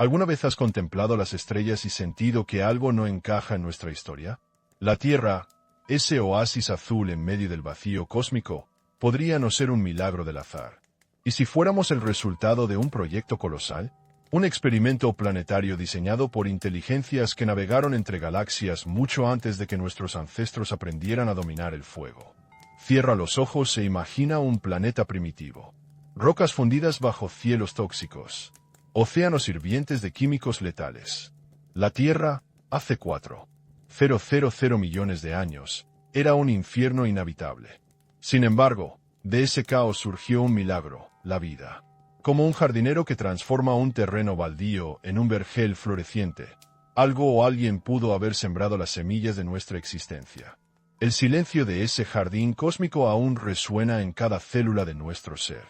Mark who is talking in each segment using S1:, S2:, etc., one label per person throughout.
S1: ¿Alguna vez has contemplado las estrellas y sentido que algo no encaja en nuestra historia? La Tierra, ese oasis azul en medio del vacío cósmico, podría no ser un milagro del azar. ¿Y si fuéramos el resultado de un proyecto colosal? Un experimento planetario diseñado por inteligencias que navegaron entre galaxias mucho antes de que nuestros ancestros aprendieran a dominar el fuego. Cierra los ojos e imagina un planeta primitivo. Rocas fundidas bajo cielos tóxicos. Océanos hirvientes de químicos letales. La Tierra, hace 4,000 millones de años, era un infierno inhabitable. Sin embargo, de ese caos surgió un milagro, la vida. Como un jardinero que transforma un terreno baldío en un vergel floreciente, algo o alguien pudo haber sembrado las semillas de nuestra existencia. El silencio de ese jardín cósmico aún resuena en cada célula de nuestro ser.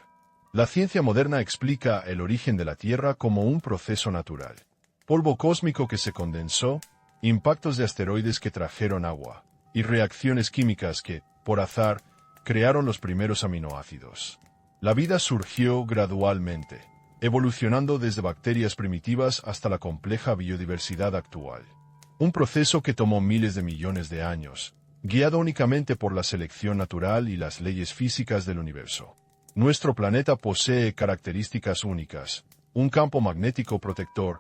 S1: La ciencia moderna explica el origen de la Tierra como un proceso natural. Polvo cósmico que se condensó, impactos de asteroides que trajeron agua, y reacciones químicas que, por azar, crearon los primeros aminoácidos. La vida surgió gradualmente, evolucionando desde bacterias primitivas hasta la compleja biodiversidad actual. Un proceso que tomó miles de millones de años, guiado únicamente por la selección natural y las leyes físicas del universo. Nuestro planeta posee características únicas, un campo magnético protector,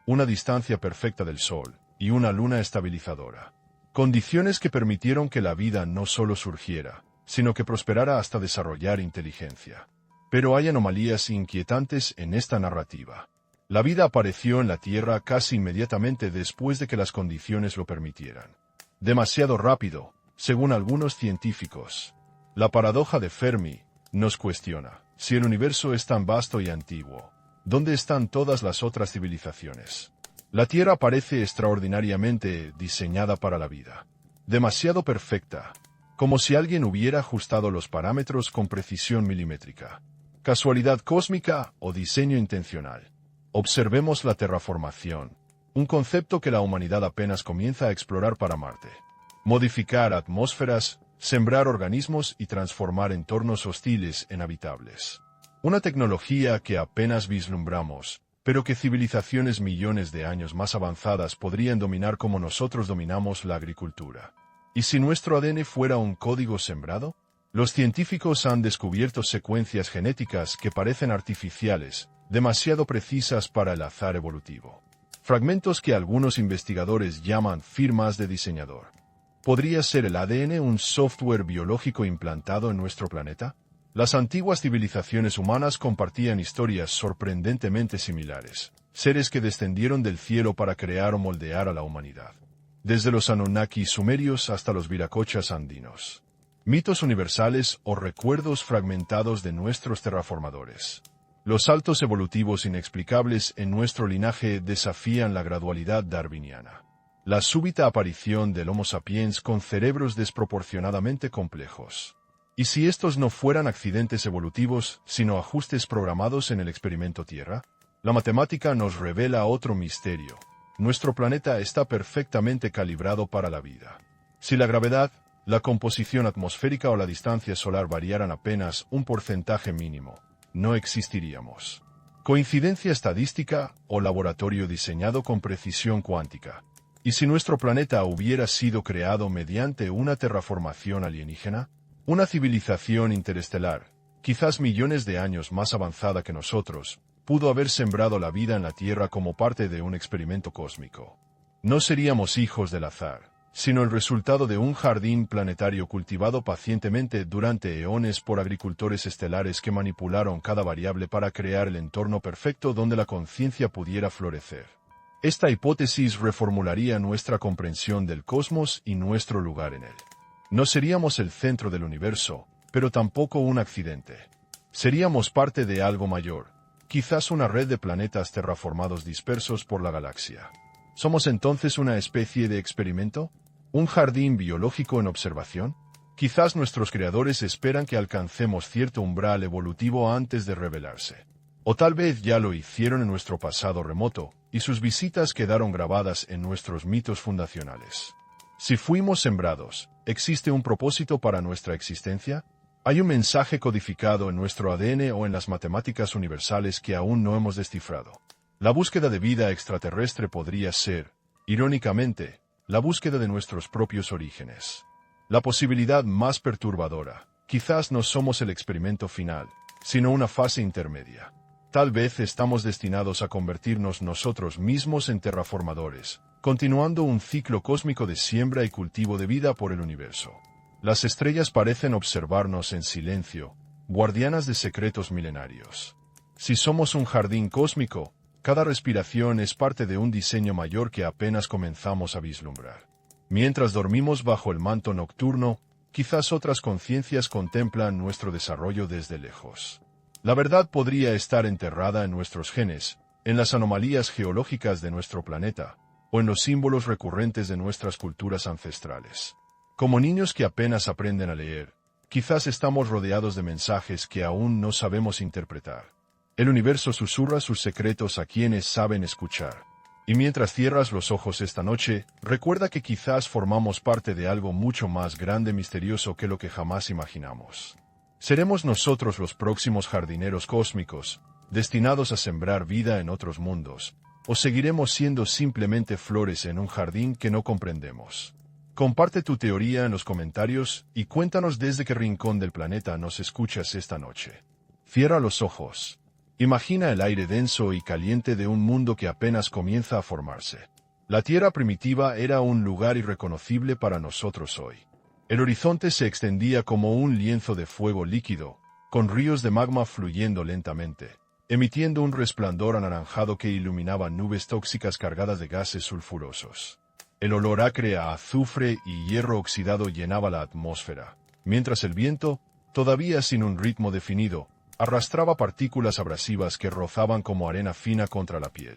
S1: una distancia perfecta del Sol y una luna estabilizadora. Condiciones que permitieron que la vida no solo surgiera, sino que prosperara hasta desarrollar inteligencia. Pero hay anomalías inquietantes en esta narrativa. La vida apareció en la Tierra casi inmediatamente después de que las condiciones lo permitieran. Demasiado rápido, según algunos científicos. La paradoja de Fermi nos cuestiona, si el universo es tan vasto y antiguo, ¿dónde están todas las otras civilizaciones? La Tierra parece extraordinariamente diseñada para la vida. Demasiado perfecta, como si alguien hubiera ajustado los parámetros con precisión milimétrica. ¿Casualidad cósmica o diseño intencional? Observemos la terraformación, un concepto que la humanidad apenas comienza a explorar para Marte. Modificar atmósferas, sembrar organismos y transformar entornos hostiles en habitables. Una tecnología que apenas vislumbramos, pero que civilizaciones millones de años más avanzadas podrían dominar como nosotros dominamos la agricultura. ¿Y si nuestro ADN fuera un código sembrado? Los científicos han descubierto secuencias genéticas que parecen artificiales, demasiado precisas para el azar evolutivo. Fragmentos que algunos investigadores llaman firmas de diseñador. ¿Podría ser el ADN un software biológico implantado en nuestro planeta? Las antiguas civilizaciones humanas compartían historias sorprendentemente similares, seres que descendieron del cielo para crear o moldear a la humanidad. Desde los Anunnaki sumerios hasta los viracochas andinos. Mitos universales o recuerdos fragmentados de nuestros terraformadores. Los saltos evolutivos inexplicables en nuestro linaje desafían la gradualidad darwiniana. La súbita aparición del Homo sapiens con cerebros desproporcionadamente complejos. ¿Y si estos no fueran accidentes evolutivos, sino ajustes programados en el experimento Tierra? La matemática nos revela otro misterio. Nuestro planeta está perfectamente calibrado para la vida. Si la gravedad, la composición atmosférica o la distancia solar variaran apenas un porcentaje mínimo, no existiríamos. ¿Coincidencia estadística o laboratorio diseñado con precisión cuántica? ¿Y si nuestro planeta hubiera sido creado mediante una terraformación alienígena? Una civilización interestelar, quizás millones de años más avanzada que nosotros, pudo haber sembrado la vida en la Tierra como parte de un experimento cósmico. No seríamos hijos del azar, sino el resultado de un jardín planetario cultivado pacientemente durante eones por agricultores estelares que manipularon cada variable para crear el entorno perfecto donde la conciencia pudiera florecer. Esta hipótesis reformularía nuestra comprensión del cosmos y nuestro lugar en él. No seríamos el centro del universo, pero tampoco un accidente. Seríamos parte de algo mayor, quizás una red de planetas terraformados dispersos por la galaxia. ¿Somos entonces una especie de experimento? ¿Un jardín biológico en observación? Quizás nuestros creadores esperan que alcancemos cierto umbral evolutivo antes de revelarse. O tal vez ya lo hicieron en nuestro pasado remoto, y sus visitas quedaron grabadas en nuestros mitos fundacionales. Si fuimos sembrados, ¿existe un propósito para nuestra existencia? ¿Hay un mensaje codificado en nuestro ADN o en las matemáticas universales que aún no hemos descifrado? La búsqueda de vida extraterrestre podría ser, irónicamente, la búsqueda de nuestros propios orígenes. La posibilidad más perturbadora, quizás no somos el experimento final, sino una fase intermedia. Tal vez estamos destinados a convertirnos nosotros mismos en terraformadores, continuando un ciclo cósmico de siembra y cultivo de vida por el universo. Las estrellas parecen observarnos en silencio, guardianas de secretos milenarios. Si somos un jardín cósmico, cada respiración es parte de un diseño mayor que apenas comenzamos a vislumbrar. Mientras dormimos bajo el manto nocturno, quizás otras conciencias contemplan nuestro desarrollo desde lejos. La verdad podría estar enterrada en nuestros genes, en las anomalías geológicas de nuestro planeta, o en los símbolos recurrentes de nuestras culturas ancestrales. Como niños que apenas aprenden a leer, quizás estamos rodeados de mensajes que aún no sabemos interpretar. El universo susurra sus secretos a quienes saben escuchar. Y mientras cierras los ojos esta noche, recuerda que quizás formamos parte de algo mucho más grande y misterioso que lo que jamás imaginamos. ¿Seremos nosotros los próximos jardineros cósmicos, destinados a sembrar vida en otros mundos, o seguiremos siendo simplemente flores en un jardín que no comprendemos? Comparte tu teoría en los comentarios y cuéntanos desde qué rincón del planeta nos escuchas esta noche. Cierra los ojos. Imagina el aire denso y caliente de un mundo que apenas comienza a formarse. La Tierra primitiva era un lugar irreconocible para nosotros hoy. El horizonte se extendía como un lienzo de fuego líquido, con ríos de magma fluyendo lentamente, emitiendo un resplandor anaranjado que iluminaba nubes tóxicas cargadas de gases sulfurosos. El olor acre a azufre y hierro oxidado llenaba la atmósfera, mientras el viento, todavía sin un ritmo definido, arrastraba partículas abrasivas que rozaban como arena fina contra la piel.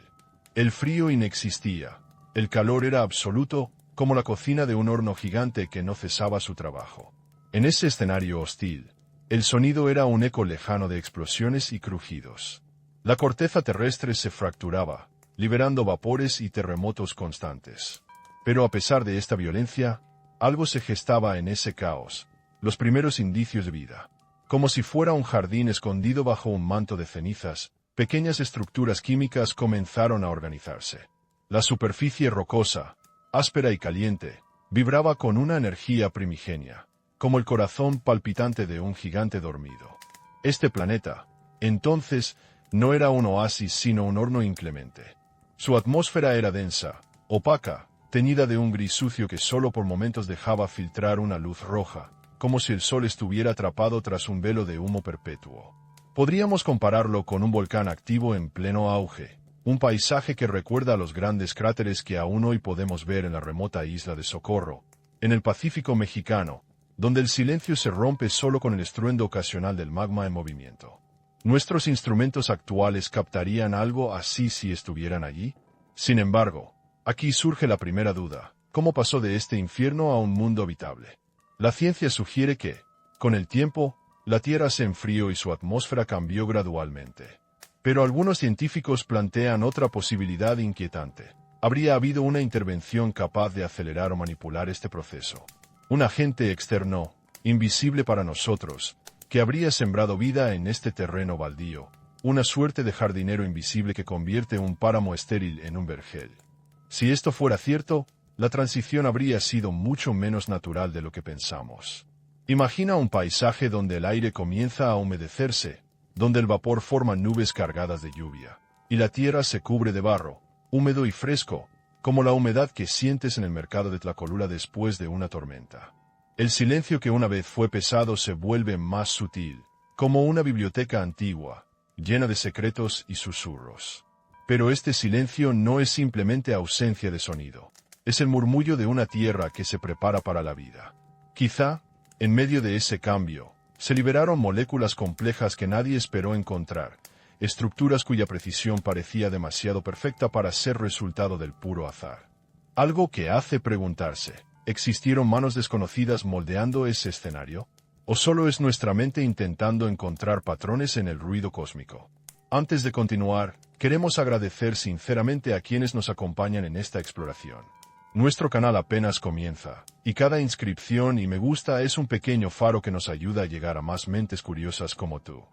S1: El frío inexistía, el calor era absoluto, como la cocina de un horno gigante que no cesaba su trabajo. En ese escenario hostil, el sonido era un eco lejano de explosiones y crujidos. La corteza terrestre se fracturaba, liberando vapores y terremotos constantes. Pero a pesar de esta violencia, algo se gestaba en ese caos, los primeros indicios de vida. Como si fuera un jardín escondido bajo un manto de cenizas, pequeñas estructuras químicas comenzaron a organizarse. La superficie rocosa, áspera y caliente, vibraba con una energía primigenia, como el corazón palpitante de un gigante dormido. Este planeta, entonces, no era un oasis sino un horno inclemente. Su atmósfera era densa, opaca, teñida de un gris sucio que solo por momentos dejaba filtrar una luz roja, como si el sol estuviera atrapado tras un velo de humo perpetuo. Podríamos compararlo con un volcán activo en pleno auge, un paisaje que recuerda a los grandes cráteres que aún hoy podemos ver en la remota isla de Socorro, en el Pacífico mexicano, donde el silencio se rompe solo con el estruendo ocasional del magma en movimiento. ¿Nuestros instrumentos actuales captarían algo así si estuvieran allí? Sin embargo, aquí surge la primera duda: ¿cómo pasó de este infierno a un mundo habitable? La ciencia sugiere que, con el tiempo, la Tierra se enfrió y su atmósfera cambió gradualmente. Pero algunos científicos plantean otra posibilidad inquietante. Habría habido una intervención capaz de acelerar o manipular este proceso. Un agente externo, invisible para nosotros, que habría sembrado vida en este terreno baldío, una suerte de jardinero invisible que convierte un páramo estéril en un vergel. Si esto fuera cierto, la transición habría sido mucho menos natural de lo que pensamos. Imagina un paisaje donde el aire comienza a humedecerse, donde el vapor forma nubes cargadas de lluvia, y la tierra se cubre de barro, húmedo y fresco, como la humedad que sientes en el mercado de Tlacolula después de una tormenta. El silencio que una vez fue pesado se vuelve más sutil, como una biblioteca antigua, llena de secretos y susurros. Pero este silencio no es simplemente ausencia de sonido. Es el murmullo de una tierra que se prepara para la vida. Quizá, en medio de ese cambio, se liberaron moléculas complejas que nadie esperó encontrar, estructuras cuya precisión parecía demasiado perfecta para ser resultado del puro azar. Algo que hace preguntarse, ¿existieron manos desconocidas moldeando ese escenario? ¿O solo es nuestra mente intentando encontrar patrones en el ruido cósmico? Antes de continuar, queremos agradecer sinceramente a quienes nos acompañan en esta exploración. Nuestro canal apenas comienza, y cada inscripción y me gusta es un pequeño faro que nos ayuda a llegar a más mentes curiosas como tú.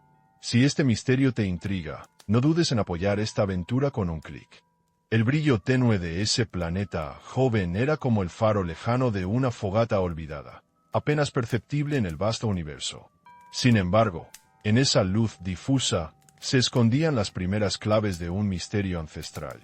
S1: Si este misterio te intriga, no dudes en apoyar esta aventura con un clic. El brillo tenue de ese planeta joven era como el faro lejano de una fogata olvidada, apenas perceptible en el vasto universo. Sin embargo, en esa luz difusa, se escondían las primeras claves de un misterio ancestral.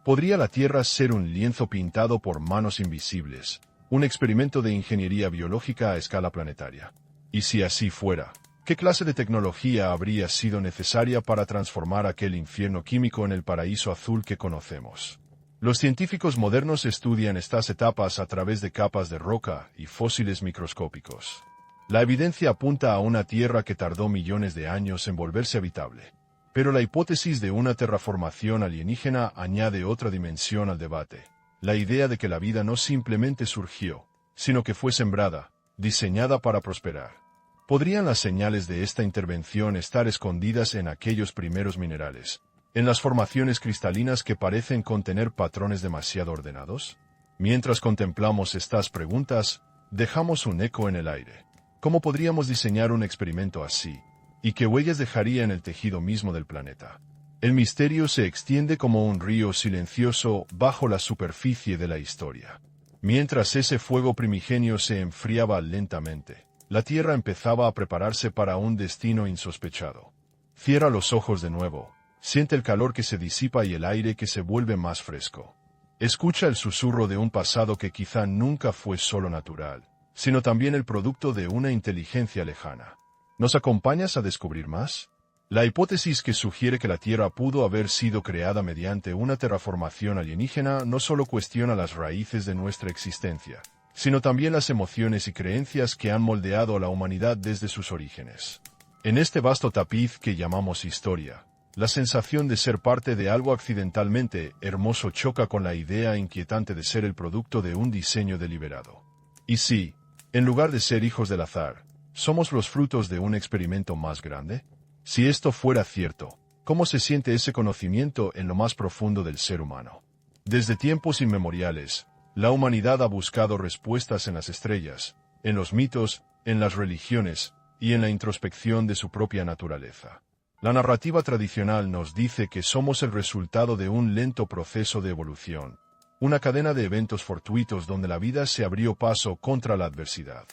S1: ¿Podría la Tierra ser un lienzo pintado por manos invisibles, un experimento de ingeniería biológica a escala planetaria? Y si así fuera, ¿qué clase de tecnología habría sido necesaria para transformar aquel infierno químico en el paraíso azul que conocemos? Los científicos modernos estudian estas etapas a través de capas de roca y fósiles microscópicos. La evidencia apunta a una Tierra que tardó millones de años en volverse habitable. Pero la hipótesis de una terraformación alienígena añade otra dimensión al debate: la idea de que la vida no simplemente surgió, sino que fue sembrada, diseñada para prosperar. ¿Podrían las señales de esta intervención estar escondidas en aquellos primeros minerales, en las formaciones cristalinas que parecen contener patrones demasiado ordenados? Mientras contemplamos estas preguntas, dejamos un eco en el aire. ¿Cómo podríamos diseñar un experimento así? ¿Y qué huellas dejaría en el tejido mismo del planeta? El misterio se extiende como un río silencioso bajo la superficie de la historia. Mientras ese fuego primigenio se enfriaba lentamente, la Tierra empezaba a prepararse para un destino insospechado. Cierra los ojos de nuevo, siente el calor que se disipa y el aire que se vuelve más fresco. Escucha el susurro de un pasado que quizá nunca fue solo natural, sino también el producto de una inteligencia lejana. ¿Nos acompañas a descubrir más? La hipótesis que sugiere que la Tierra pudo haber sido creada mediante una terraformación alienígena no solo cuestiona las raíces de nuestra existencia, sino también las emociones y creencias que han moldeado a la humanidad desde sus orígenes. En este vasto tapiz que llamamos historia, la sensación de ser parte de algo accidentalmente hermoso choca con la idea inquietante de ser el producto de un diseño deliberado. ¿Y si, en lugar de ser hijos del azar, somos los frutos de un experimento más grande? Si esto fuera cierto, ¿cómo se siente ese conocimiento en lo más profundo del ser humano? Desde tiempos inmemoriales, la humanidad ha buscado respuestas en las estrellas, en los mitos, en las religiones y en la introspección de su propia naturaleza. La narrativa tradicional nos dice que somos el resultado de un lento proceso de evolución, una cadena de eventos fortuitos donde la vida se abrió paso contra la adversidad.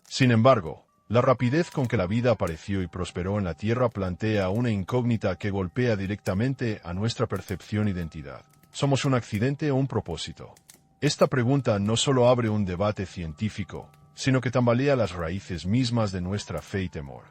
S1: Sin embargo, la rapidez con que la vida apareció y prosperó en la Tierra plantea una incógnita que golpea directamente a nuestra percepción e identidad. ¿Somos un accidente o un propósito? Esta pregunta no solo abre un debate científico, sino que tambalea las raíces mismas de nuestra fe y temor.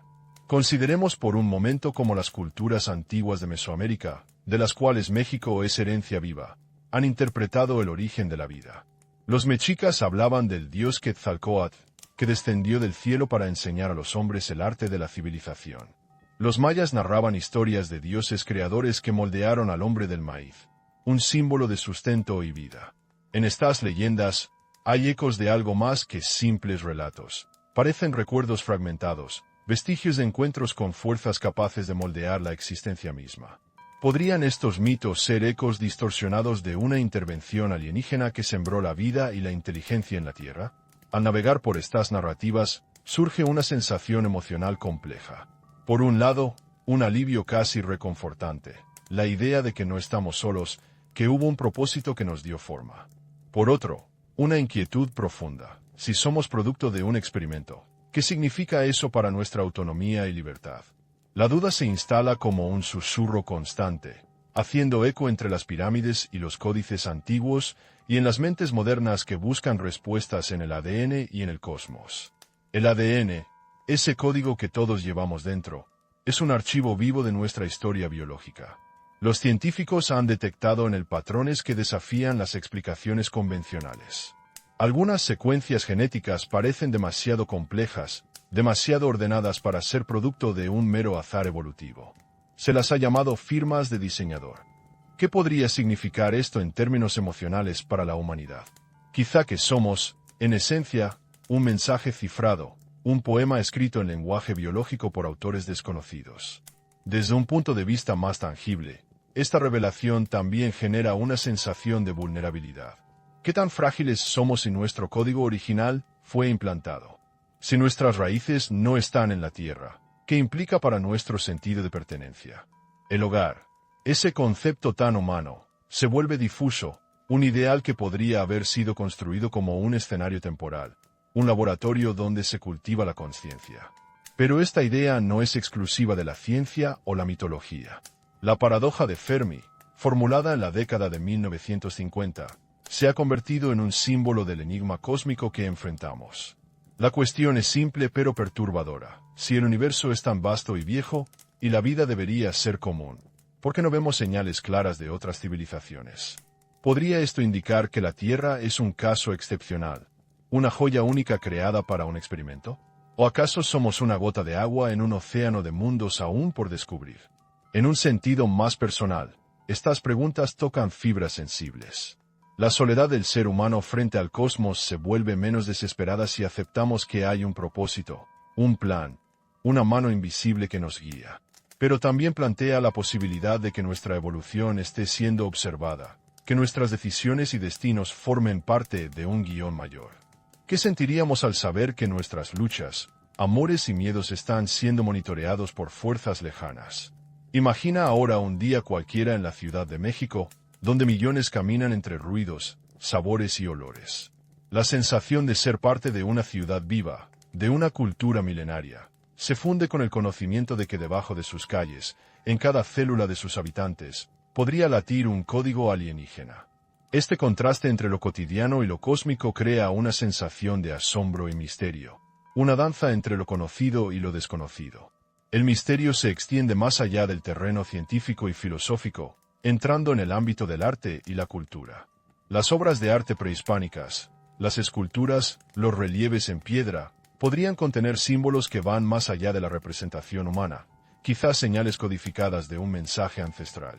S1: Consideremos por un momento cómo las culturas antiguas de Mesoamérica, de las cuales México es herencia viva, han interpretado el origen de la vida. Los mexicas hablaban del dios Quetzalcóatl, que descendió del cielo para enseñar a los hombres el arte de la civilización. Los mayas narraban historias de dioses creadores que moldearon al hombre del maíz, un símbolo de sustento y vida. En estas leyendas, hay ecos de algo más que simples relatos. Parecen recuerdos fragmentados, vestigios de encuentros con fuerzas capaces de moldear la existencia misma. ¿Podrían estos mitos ser ecos distorsionados de una intervención alienígena que sembró la vida y la inteligencia en la Tierra? Al navegar por estas narrativas, surge una sensación emocional compleja. Por un lado, un alivio casi reconfortante, la idea de que no estamos solos, que hubo un propósito que nos dio forma. Por otro, una inquietud profunda. Si somos producto de un experimento, ¿qué significa eso para nuestra autonomía y libertad? La duda se instala como un susurro constante, haciendo eco entre las pirámides y los códices antiguos y en las mentes modernas que buscan respuestas en el ADN y en el cosmos. El ADN, ese código que todos llevamos dentro, es un archivo vivo de nuestra historia biológica. Los científicos han detectado en él patrones que desafían las explicaciones convencionales. Algunas secuencias genéticas parecen demasiado complejas, demasiado ordenadas para ser producto de un mero azar evolutivo. Se las ha llamado firmas de diseñador. ¿Qué podría significar esto en términos emocionales para la humanidad? Quizá que somos, en esencia, un mensaje cifrado, un poema escrito en lenguaje biológico por autores desconocidos. Desde un punto de vista más tangible, esta revelación también genera una sensación de vulnerabilidad. ¿Qué tan frágiles somos si nuestro código original fue implantado? Si nuestras raíces no están en la Tierra, ¿Qué implica para nuestro sentido de pertenencia? El hogar, ese concepto tan humano, se vuelve difuso, un ideal que podría haber sido construido como un escenario temporal, un laboratorio donde se cultiva la conciencia. Pero esta idea no es exclusiva de la ciencia o la mitología. La paradoja de Fermi, formulada en la década de 1950, se ha convertido en un símbolo del enigma cósmico que enfrentamos. La cuestión es simple pero perturbadora. Si el universo es tan vasto y viejo, y la vida debería ser común, ¿por qué no vemos señales claras de otras civilizaciones? ¿Podría esto indicar que la Tierra es un caso excepcional, una joya única creada para un experimento? ¿O acaso somos una gota de agua en un océano de mundos aún por descubrir? En un sentido más personal, estas preguntas tocan fibras sensibles. La soledad del ser humano frente al cosmos se vuelve menos desesperada si aceptamos que hay un propósito, un plan, una mano invisible que nos guía. Pero también plantea la posibilidad de que nuestra evolución esté siendo observada, que nuestras decisiones y destinos formen parte de un guión mayor. ¿Qué sentiríamos al saber que nuestras luchas, amores y miedos están siendo monitoreados por fuerzas lejanas? Imagina ahora un día cualquiera en la Ciudad de México, donde millones caminan entre ruidos, sabores y olores. La sensación de ser parte de una ciudad viva, de una cultura milenaria, se funde con el conocimiento de que debajo de sus calles, en cada célula de sus habitantes, podría latir un código alienígena. Este contraste entre lo cotidiano y lo cósmico crea una sensación de asombro y misterio, una danza entre lo conocido y lo desconocido. El misterio se extiende más allá del terreno científico y filosófico, entrando en el ámbito del arte y la cultura. Las obras de arte prehispánicas, las esculturas, los relieves en piedra, podrían contener símbolos que van más allá de la representación humana, quizás señales codificadas de un mensaje ancestral.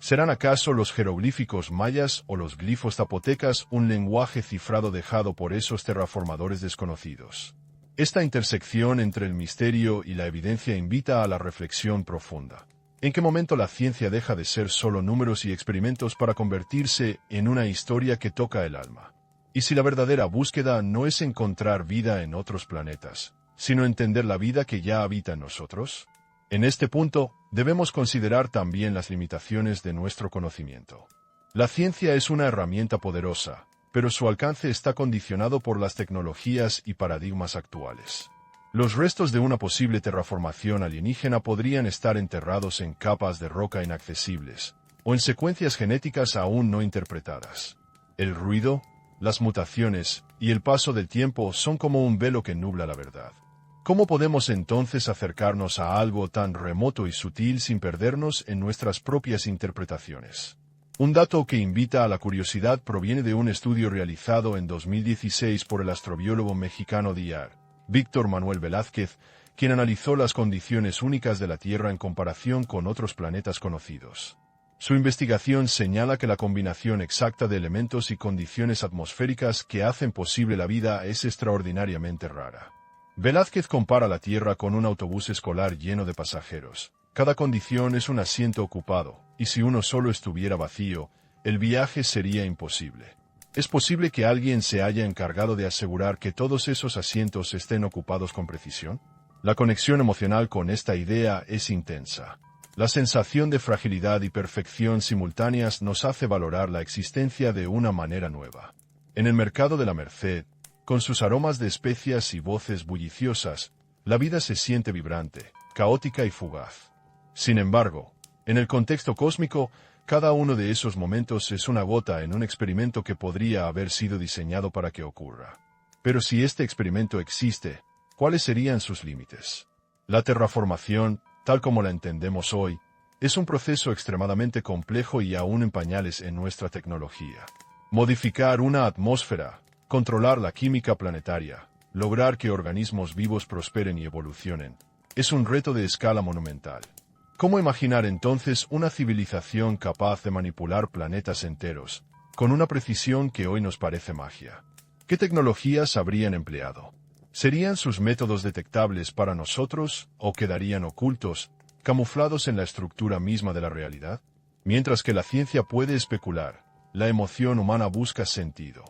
S1: ¿Serán acaso los jeroglíficos mayas o los glifos zapotecas un lenguaje cifrado dejado por esos terraformadores desconocidos? Esta intersección entre el misterio y la evidencia invita a la reflexión profunda. ¿En qué momento la ciencia deja de ser solo números y experimentos para convertirse en una historia que toca el alma? ¿Y si la verdadera búsqueda no es encontrar vida en otros planetas, sino entender la vida que ya habita en nosotros? En este punto, debemos considerar también las limitaciones de nuestro conocimiento. La ciencia es una herramienta poderosa, pero su alcance está condicionado por las tecnologías y paradigmas actuales. Los restos de una posible terraformación alienígena podrían estar enterrados en capas de roca inaccesibles, o en secuencias genéticas aún no interpretadas. El ruido, las mutaciones y el paso del tiempo son como un velo que nubla la verdad. ¿Cómo podemos entonces acercarnos a algo tan remoto y sutil sin perdernos en nuestras propias interpretaciones? Un dato que invita a la curiosidad proviene de un estudio realizado en 2016 por el astrobiólogo mexicano Dr. Víctor Manuel Velázquez, quien analizó las condiciones únicas de la Tierra en comparación con otros planetas conocidos. Su investigación señala que la combinación exacta de elementos y condiciones atmosféricas que hacen posible la vida es extraordinariamente rara. Velázquez compara la Tierra con un autobús escolar lleno de pasajeros. Cada condición es un asiento ocupado, y si uno solo estuviera vacío, el viaje sería imposible. ¿Es posible que alguien se haya encargado de asegurar que todos esos asientos estén ocupados con precisión? La conexión emocional con esta idea es intensa. La sensación de fragilidad y perfección simultáneas nos hace valorar la existencia de una manera nueva. En el mercado de la Merced, con sus aromas de especias y voces bulliciosas, la vida se siente vibrante, caótica y fugaz. Sin embargo, en el contexto cósmico, cada uno de esos momentos es una gota en un experimento que podría haber sido diseñado para que ocurra. Pero si este experimento existe, ¿cuáles serían sus límites? La terraformación, tal como la entendemos hoy, es un proceso extremadamente complejo y aún en pañales en nuestra tecnología. Modificar una atmósfera, controlar la química planetaria, lograr que organismos vivos prosperen y evolucionen, es un reto de escala monumental. ¿Cómo imaginar entonces una civilización capaz de manipular planetas enteros, con una precisión que hoy nos parece magia? ¿Qué tecnologías habrían empleado? ¿Serían sus métodos detectables para nosotros o quedarían ocultos, camuflados en la estructura misma de la realidad? Mientras que la ciencia puede especular, la emoción humana busca sentido.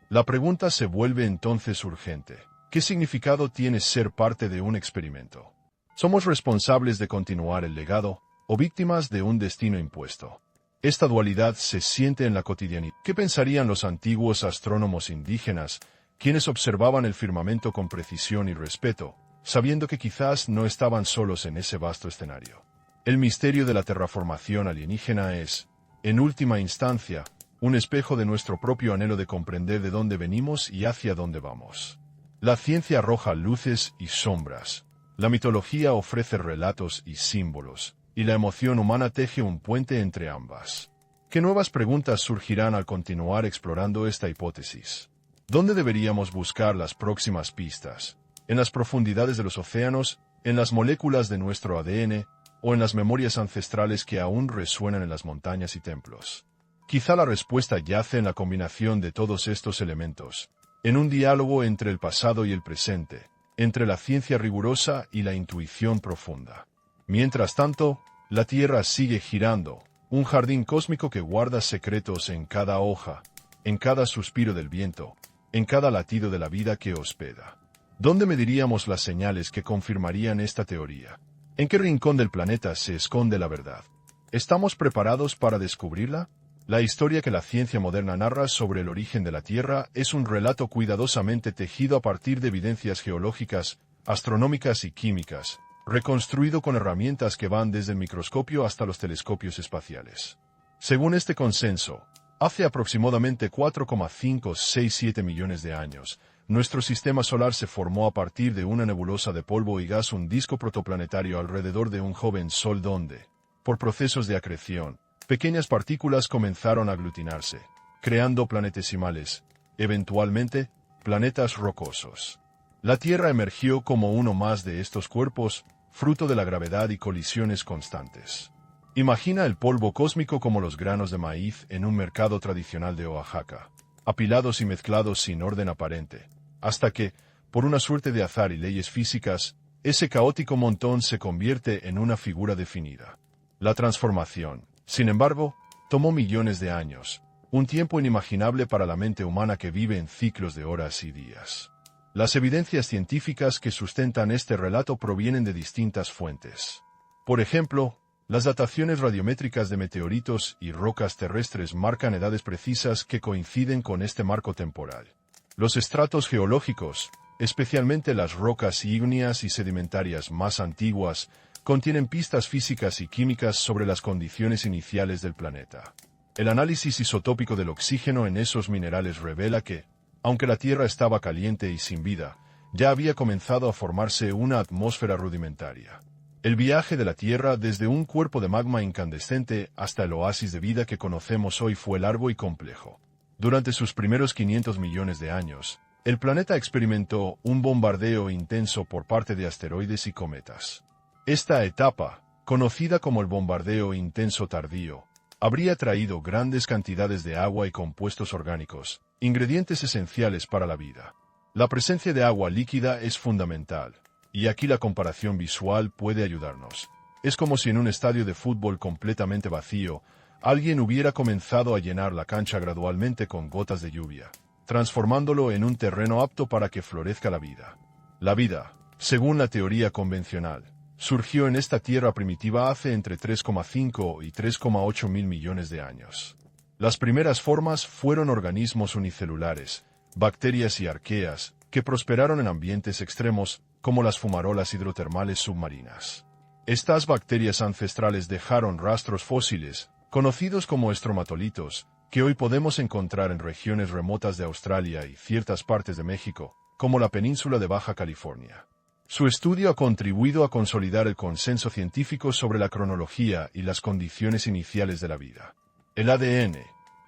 S1: La pregunta se vuelve entonces urgente. ¿Qué significado tiene ser parte de un experimento? ¿Somos responsables de continuar el legado o víctimas de un destino impuesto? Esta dualidad se siente en la cotidianidad. ¿Qué pensarían los antiguos astrónomos indígenas, quienes observaban el firmamento con precisión y respeto, sabiendo que quizás no estaban solos en ese vasto escenario? El misterio de la terraformación alienígena es, en última instancia, un espejo de nuestro propio anhelo de comprender de dónde venimos y hacia dónde vamos. La ciencia arroja luces y sombras. La mitología ofrece relatos y símbolos, y la emoción humana teje un puente entre ambas. ¿Qué nuevas preguntas surgirán al continuar explorando esta hipótesis? ¿Dónde deberíamos buscar las próximas pistas? ¿En las profundidades de los océanos, en las moléculas de nuestro ADN, o en las memorias ancestrales que aún resuenan en las montañas y templos? Quizá la respuesta yace en la combinación de todos estos elementos, en un diálogo entre el pasado y el presente, entre la ciencia rigurosa y la intuición profunda. Mientras tanto, la Tierra sigue girando, un jardín cósmico que guarda secretos en cada hoja, en cada suspiro del viento, en cada latido de la vida que hospeda. ¿Dónde mediríamos las señales que confirmarían esta teoría? ¿En qué rincón del planeta se esconde la verdad? ¿Estamos preparados para descubrirla? La historia que la ciencia moderna narra sobre el origen de la Tierra es un relato cuidadosamente tejido a partir de evidencias geológicas, astronómicas y químicas, reconstruido con herramientas que van desde el microscopio hasta los telescopios espaciales. Según este consenso, hace aproximadamente 4,567 millones de años, nuestro sistema solar se formó a partir de una nebulosa de polvo y gas, un disco protoplanetario alrededor de un joven sol donde, por procesos de acreción, pequeñas partículas comenzaron a aglutinarse, creando planetesimales, eventualmente, planetas rocosos. La Tierra emergió como uno más de estos cuerpos, fruto de la gravedad y colisiones constantes. Imagina el polvo cósmico como los granos de maíz en un mercado tradicional de Oaxaca, apilados y mezclados sin orden aparente, hasta que, por una suerte de azar y leyes físicas, ese caótico montón se convierte en una figura definida. La transformación, sin embargo, tomó millones de años, un tiempo inimaginable para la mente humana que vive en ciclos de horas y días. Las evidencias científicas que sustentan este relato provienen de distintas fuentes. Por ejemplo, las dataciones radiométricas de meteoritos y rocas terrestres marcan edades precisas que coinciden con este marco temporal. Los estratos geológicos, especialmente las rocas ígneas y sedimentarias más antiguas, contienen pistas físicas y químicas sobre las condiciones iniciales del planeta. El análisis isotópico del oxígeno en esos minerales revela que, aunque la Tierra estaba caliente y sin vida, ya había comenzado a formarse una atmósfera rudimentaria. El viaje de la Tierra desde un cuerpo de magma incandescente hasta el oasis de vida que conocemos hoy fue largo y complejo. Durante sus primeros 500 millones de años, el planeta experimentó un bombardeo intenso por parte de asteroides y cometas. Esta etapa, conocida como el bombardeo intenso tardío, habría traído grandes cantidades de agua y compuestos orgánicos, ingredientes esenciales para la vida. La presencia de agua líquida es fundamental, y aquí la comparación visual puede ayudarnos. Es como si en un estadio de fútbol completamente vacío, alguien hubiera comenzado a llenar la cancha gradualmente con gotas de lluvia, transformándolo en un terreno apto para que florezca la vida. La vida, según la teoría convencional, surgió en esta Tierra primitiva hace entre 3,5 y 3,8 mil millones de años. Las primeras formas fueron organismos unicelulares, bacterias y arqueas, que prosperaron en ambientes extremos, como las fumarolas hidrotermales submarinas. Estas bacterias ancestrales dejaron rastros fósiles, conocidos como estromatolitos, que hoy podemos encontrar en regiones remotas de Australia y ciertas partes de México, como la península de Baja California. Su estudio ha contribuido a consolidar el consenso científico sobre la cronología y las condiciones iniciales de la vida. El ADN,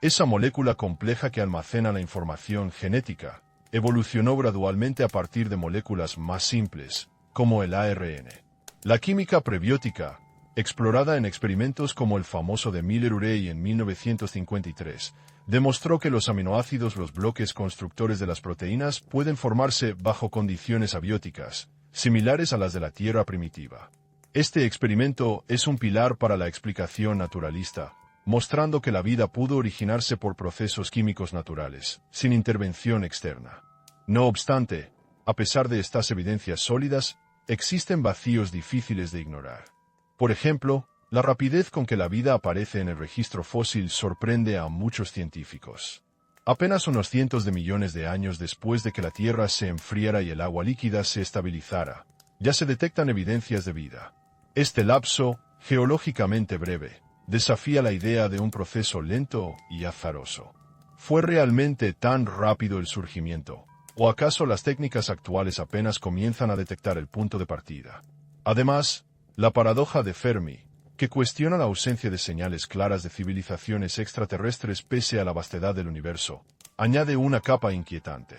S1: esa molécula compleja que almacena la información genética, evolucionó gradualmente a partir de moléculas más simples, como el ARN. La química prebiótica, explorada en experimentos como el famoso de Miller-Urey en 1953, demostró que los aminoácidos, los bloques constructores de las proteínas, pueden formarse bajo condiciones abióticas, similares a las de la Tierra primitiva. Este experimento es un pilar para la explicación naturalista, mostrando que la vida pudo originarse por procesos químicos naturales, sin intervención externa. No obstante, a pesar de estas evidencias sólidas, existen vacíos difíciles de ignorar. Por ejemplo, la rapidez con que la vida aparece en el registro fósil sorprende a muchos científicos. Apenas unos cientos de millones de años después de que la Tierra se enfriara y el agua líquida se estabilizara, ya se detectan evidencias de vida. Este lapso, geológicamente breve, desafía la idea de un proceso lento y azaroso. ¿Fue realmente tan rápido el surgimiento? ¿O acaso las técnicas actuales apenas comienzan a detectar el punto de partida? Además, la paradoja de Fermi, que cuestiona la ausencia de señales claras de civilizaciones extraterrestres pese a la vastedad del universo, añade una capa inquietante.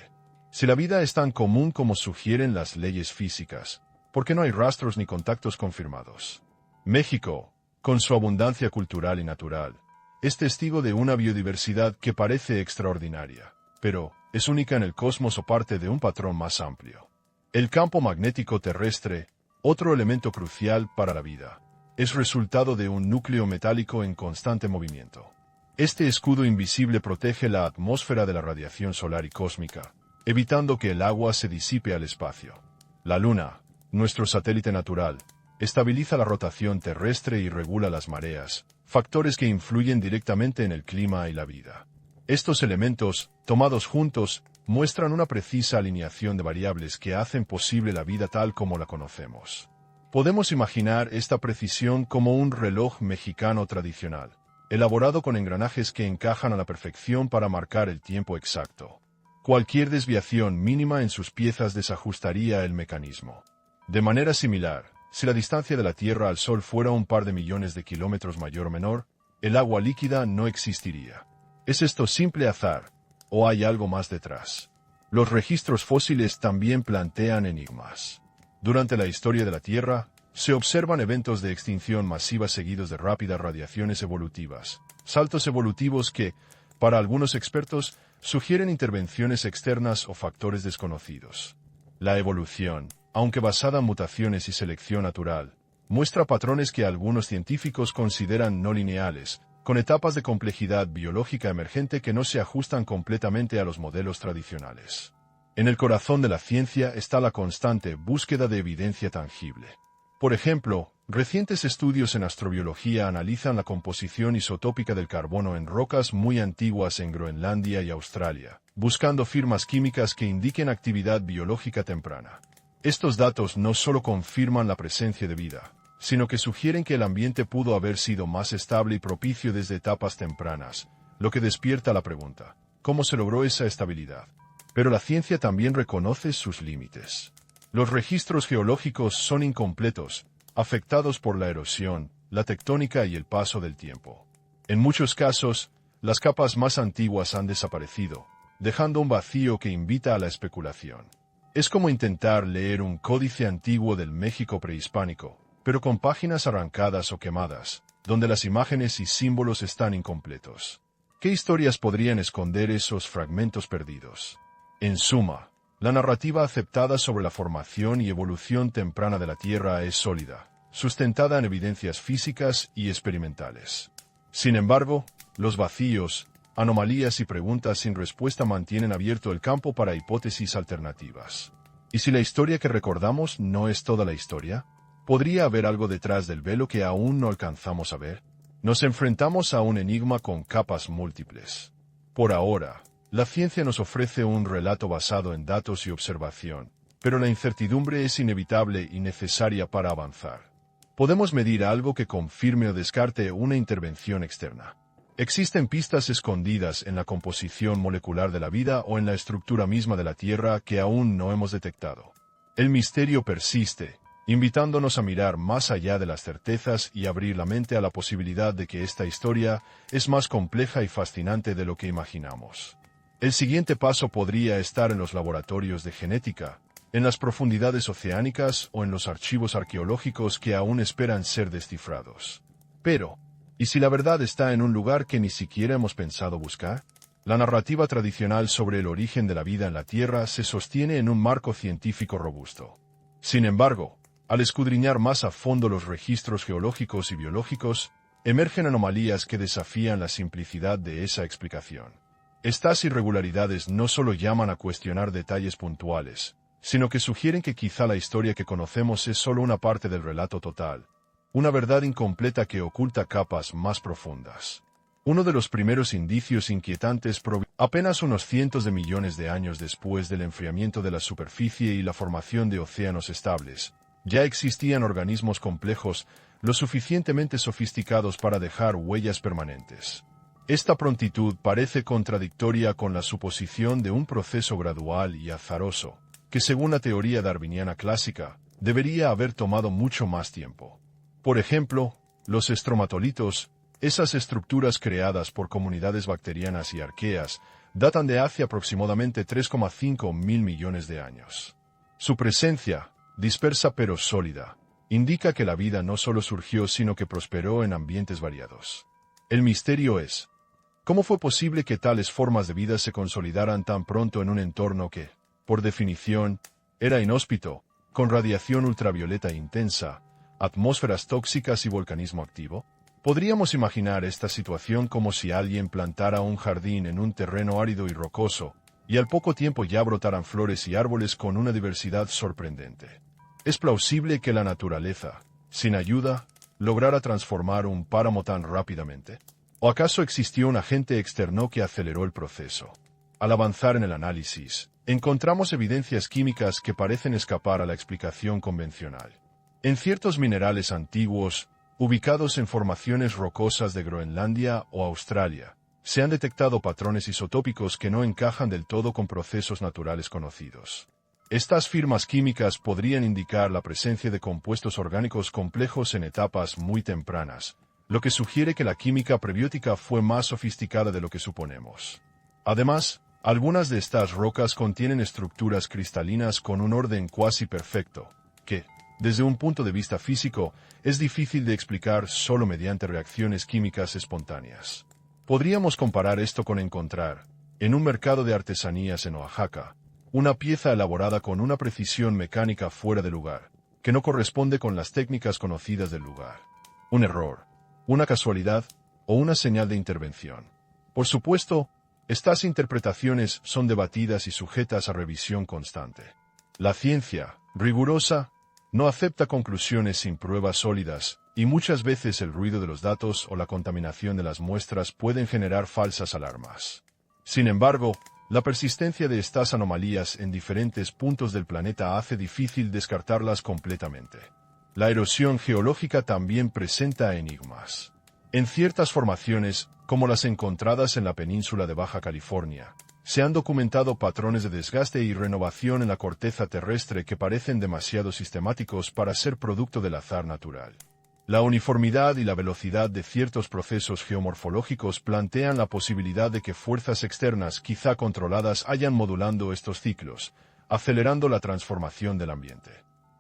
S1: Si la vida es tan común como sugieren las leyes físicas, ¿por qué no hay rastros ni contactos confirmados? México, con su abundancia cultural y natural, es testigo de una biodiversidad que parece extraordinaria, pero es única en el cosmos o parte de un patrón más amplio. El campo magnético terrestre, otro elemento crucial para la vida, es resultado de un núcleo metálico en constante movimiento. Este escudo invisible protege la atmósfera de la radiación solar y cósmica, evitando que el agua se disipe al espacio. La Luna, nuestro satélite natural, estabiliza la rotación terrestre y regula las mareas, factores que influyen directamente en el clima y la vida. Estos elementos, tomados juntos, muestran una precisa alineación de variables que hacen posible la vida tal como la conocemos. Podemos imaginar esta precisión como un reloj mexicano tradicional, elaborado con engranajes que encajan a la perfección para marcar el tiempo exacto. Cualquier desviación mínima en sus piezas desajustaría el mecanismo. De manera similar, si la distancia de la Tierra al Sol fuera un par de millones de kilómetros mayor o menor, el agua líquida no existiría. ¿Es esto simple azar, o hay algo más detrás? Los registros fósiles también plantean enigmas. Durante la historia de la Tierra, se observan eventos de extinción masiva seguidos de rápidas radiaciones evolutivas, saltos evolutivos que, para algunos expertos, sugieren intervenciones externas o factores desconocidos. La evolución, aunque basada en mutaciones y selección natural, muestra patrones que algunos científicos consideran no lineales, con etapas de complejidad biológica emergente que no se ajustan completamente a los modelos tradicionales. En el corazón de la ciencia está la constante búsqueda de evidencia tangible. Por ejemplo, recientes estudios en astrobiología analizan la composición isotópica del carbono en rocas muy antiguas en Groenlandia y Australia, buscando firmas químicas que indiquen actividad biológica temprana. Estos datos no solo confirman la presencia de vida, sino que sugieren que el ambiente pudo haber sido más estable y propicio desde etapas tempranas, lo que despierta la pregunta: ¿cómo se logró esa estabilidad? Pero la ciencia también reconoce sus límites. Los registros geológicos son incompletos, afectados por la erosión, la tectónica y el paso del tiempo. En muchos casos, las capas más antiguas han desaparecido, dejando un vacío que invita a la especulación. Es como intentar leer un códice antiguo del México prehispánico, pero con páginas arrancadas o quemadas, donde las imágenes y símbolos están incompletos. ¿Qué historias podrían esconder esos fragmentos perdidos? En suma, la narrativa aceptada sobre la formación y evolución temprana de la Tierra es sólida, sustentada en evidencias físicas y experimentales. Sin embargo, los vacíos, anomalías y preguntas sin respuesta mantienen abierto el campo para hipótesis alternativas. ¿Y si la historia que recordamos no es toda la historia? ¿Podría haber algo detrás del velo que aún no alcanzamos a ver? Nos enfrentamos a un enigma con capas múltiples. Por ahora, la ciencia nos ofrece un relato basado en datos y observación, pero la incertidumbre es inevitable y necesaria para avanzar. Podemos medir algo que confirme o descarte una intervención externa. Existen pistas escondidas en la composición molecular de la vida o en la estructura misma de la Tierra que aún no hemos detectado. El misterio persiste, invitándonos a mirar más allá de las certezas y abrir la mente a la posibilidad de que esta historia es más compleja y fascinante de lo que imaginamos. El siguiente paso podría estar en los laboratorios de genética, en las profundidades oceánicas o en los archivos arqueológicos que aún esperan ser descifrados. Pero, ¿y si la verdad está en un lugar que ni siquiera hemos pensado buscar? La narrativa tradicional sobre el origen de la vida en la Tierra se sostiene en un marco científico robusto. Sin embargo, al escudriñar más a fondo los registros geológicos y biológicos, emergen anomalías que desafían la simplicidad de esa explicación. Estas irregularidades no solo llaman a cuestionar detalles puntuales, sino que sugieren que quizá la historia que conocemos es solo una parte del relato total, una verdad incompleta que oculta capas más profundas. Uno de los primeros indicios inquietantes apenas unos cientos de millones de años después del enfriamiento de la superficie y la formación de océanos estables, ya existían organismos complejos lo suficientemente sofisticados para dejar huellas permanentes. Esta prontitud parece contradictoria con la suposición de un proceso gradual y azaroso, que según la teoría darwiniana clásica, debería haber tomado mucho más tiempo. Por ejemplo, los estromatolitos, esas estructuras creadas por comunidades bacterianas y arqueas, datan de hace aproximadamente 3,5 mil millones de años. Su presencia, dispersa pero sólida, indica que la vida no solo surgió sino que prosperó en ambientes variados. El misterio es, ¿cómo fue posible que tales formas de vida se consolidaran tan pronto en un entorno que, por definición, era inhóspito, con radiación ultravioleta intensa, atmósferas tóxicas y volcanismo activo? Podríamos imaginar esta situación como si alguien plantara un jardín en un terreno árido y rocoso, y al poco tiempo ya brotaran flores y árboles con una diversidad sorprendente. Es plausible que la naturaleza, sin ayuda, lograra transformar un páramo tan rápidamente. ¿O acaso existió un agente externo que aceleró el proceso? Al avanzar en el análisis, encontramos evidencias químicas que parecen escapar a la explicación convencional. En ciertos minerales antiguos, ubicados en formaciones rocosas de Groenlandia o Australia, se han detectado patrones isotópicos que no encajan del todo con procesos naturales conocidos. Estas firmas químicas podrían indicar la presencia de compuestos orgánicos complejos en etapas muy tempranas, lo que sugiere que la química prebiótica fue más sofisticada de lo que suponemos. Además, algunas de estas rocas contienen estructuras cristalinas con un orden cuasi perfecto, que, desde un punto de vista físico, es difícil de explicar solo mediante reacciones químicas espontáneas. Podríamos comparar esto con encontrar, en un mercado de artesanías en Oaxaca, una pieza elaborada con una precisión mecánica fuera de lugar, que no corresponde con las técnicas conocidas del lugar. Un error, una casualidad o una señal de intervención. Por supuesto, estas interpretaciones son debatidas y sujetas a revisión constante. La ciencia, rigurosa, no acepta conclusiones sin pruebas sólidas, y muchas veces el ruido de los datos o la contaminación de las muestras pueden generar falsas alarmas. Sin embargo, la persistencia de estas anomalías en diferentes puntos del planeta hace difícil descartarlas completamente. La erosión geológica también presenta enigmas. En ciertas formaciones, como las encontradas en la península de Baja California, se han documentado patrones de desgaste y renovación en la corteza terrestre que parecen demasiado sistemáticos para ser producto del azar natural. La uniformidad y la velocidad de ciertos procesos geomorfológicos plantean la posibilidad de que fuerzas externas quizá controladas hayan modulando estos ciclos, acelerando la transformación del ambiente.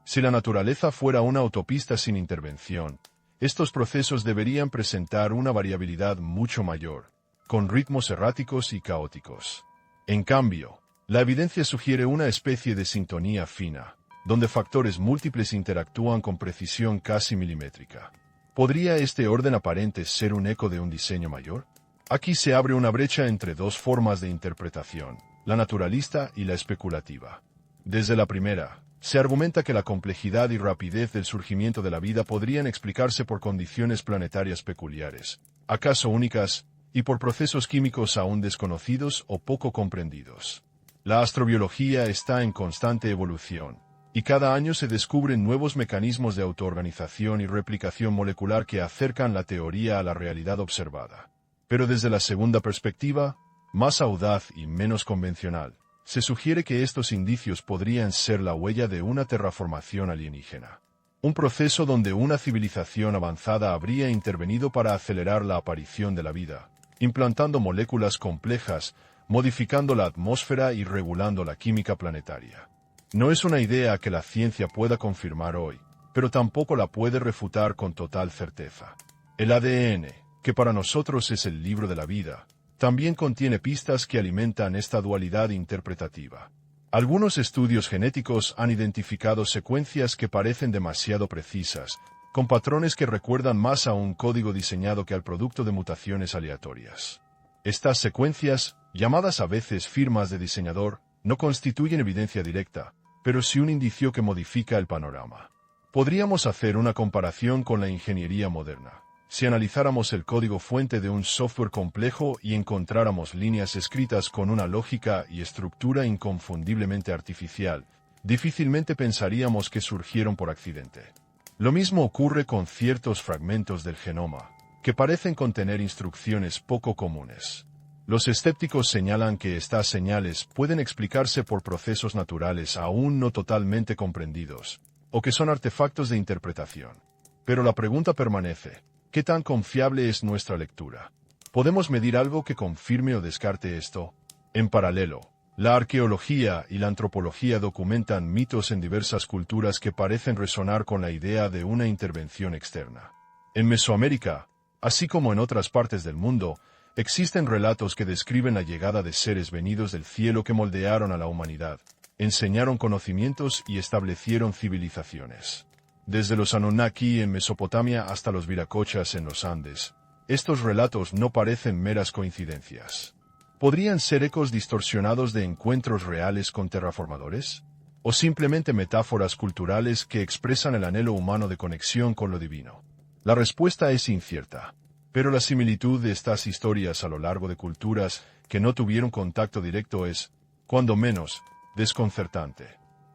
S1: Si la naturaleza fuera una autopista sin intervención, estos procesos deberían presentar una variabilidad mucho mayor, con ritmos erráticos y caóticos. En cambio, la evidencia sugiere una especie de sintonía fina, donde factores múltiples interactúan con precisión casi milimétrica. ¿Podría este orden aparente ser un eco de un diseño mayor? Aquí se abre una brecha entre dos formas de interpretación, la naturalista y la especulativa. Desde la primera, se argumenta que la complejidad y rapidez del surgimiento de la vida podrían explicarse por condiciones planetarias peculiares, acaso únicas, y por procesos químicos aún desconocidos o poco comprendidos. La astrobiología está en constante evolución, y cada año se descubren nuevos mecanismos de autoorganización y replicación molecular que acercan la teoría a la realidad observada. Pero desde la segunda perspectiva, más audaz y menos convencional, se sugiere que estos indicios podrían ser la huella de una terraformación alienígena. Un proceso donde una civilización avanzada habría intervenido para acelerar la aparición de la vida, implantando moléculas complejas, modificando la atmósfera y regulando la química planetaria. No es una idea que la ciencia pueda confirmar hoy, pero tampoco la puede refutar con total certeza. El ADN, que para nosotros es el libro de la vida, también contiene pistas que alimentan esta dualidad interpretativa. Algunos estudios genéticos han identificado secuencias que parecen demasiado precisas, con patrones que recuerdan más a un código diseñado que al producto de mutaciones aleatorias. Estas secuencias, llamadas a veces firmas de diseñador, no constituyen evidencia directa, pero sí un indicio que modifica el panorama. Podríamos hacer una comparación con la ingeniería moderna. Si analizáramos el código fuente de un software complejo y encontráramos líneas escritas con una lógica y estructura inconfundiblemente artificial, difícilmente pensaríamos que surgieron por accidente. Lo mismo ocurre con ciertos fragmentos del genoma, que parecen contener instrucciones poco comunes. Los escépticos señalan que estas señales pueden explicarse por procesos naturales aún no totalmente comprendidos, o que son artefactos de interpretación. Pero la pregunta permanece: ¿qué tan confiable es nuestra lectura? ¿Podemos medir algo que confirme o descarte esto? En paralelo, la arqueología y la antropología documentan mitos en diversas culturas que parecen resonar con la idea de una intervención externa. En Mesoamérica, así como en otras partes del mundo, existen relatos que describen la llegada de seres venidos del cielo que moldearon a la humanidad, enseñaron conocimientos y establecieron civilizaciones. Desde los Anunnaki en Mesopotamia hasta los Viracochas en los Andes, estos relatos no parecen meras coincidencias. ¿Podrían ser ecos distorsionados de encuentros reales con terraformadores? ¿O simplemente metáforas culturales que expresan el anhelo humano de conexión con lo divino? La respuesta es incierta, pero la similitud de estas historias a lo largo de culturas que no tuvieron contacto directo es, cuando menos, desconcertante.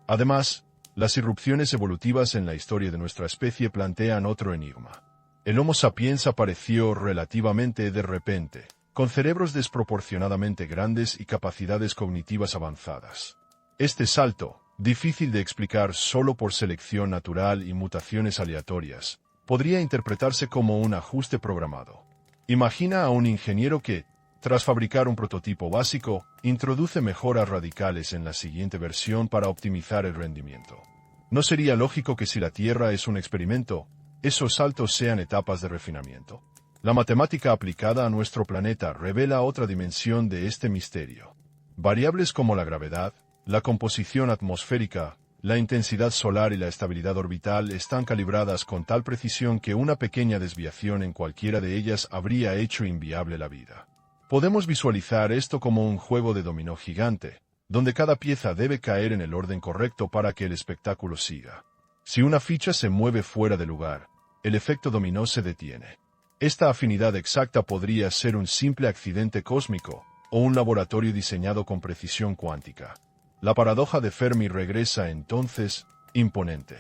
S1: Además, las irrupciones evolutivas en la historia de nuestra especie plantean otro enigma. El Homo sapiens apareció relativamente de repente, con cerebros desproporcionadamente grandes y capacidades cognitivas avanzadas. Este salto, difícil de explicar solo por selección natural y mutaciones aleatorias, podría interpretarse como un ajuste programado. Imagina a un ingeniero que, tras fabricar un prototipo básico, introduce mejoras radicales en la siguiente versión para optimizar el rendimiento. ¿No sería lógico que si la Tierra es un experimento, esos saltos sean etapas de refinamiento? La matemática aplicada a nuestro planeta revela otra dimensión de este misterio. Variables como la gravedad, la composición atmosférica, la intensidad solar y la estabilidad orbital están calibradas con tal precisión que una pequeña desviación en cualquiera de ellas habría hecho inviable la vida. Podemos visualizar esto como un juego de dominó gigante, donde cada pieza debe caer en el orden correcto para que el espectáculo siga. Si una ficha se mueve fuera de lugar, el efecto dominó se detiene. Esta afinidad exacta podría ser un simple accidente cósmico, o un laboratorio diseñado con precisión cuántica. La paradoja de Fermi regresa entonces, imponente.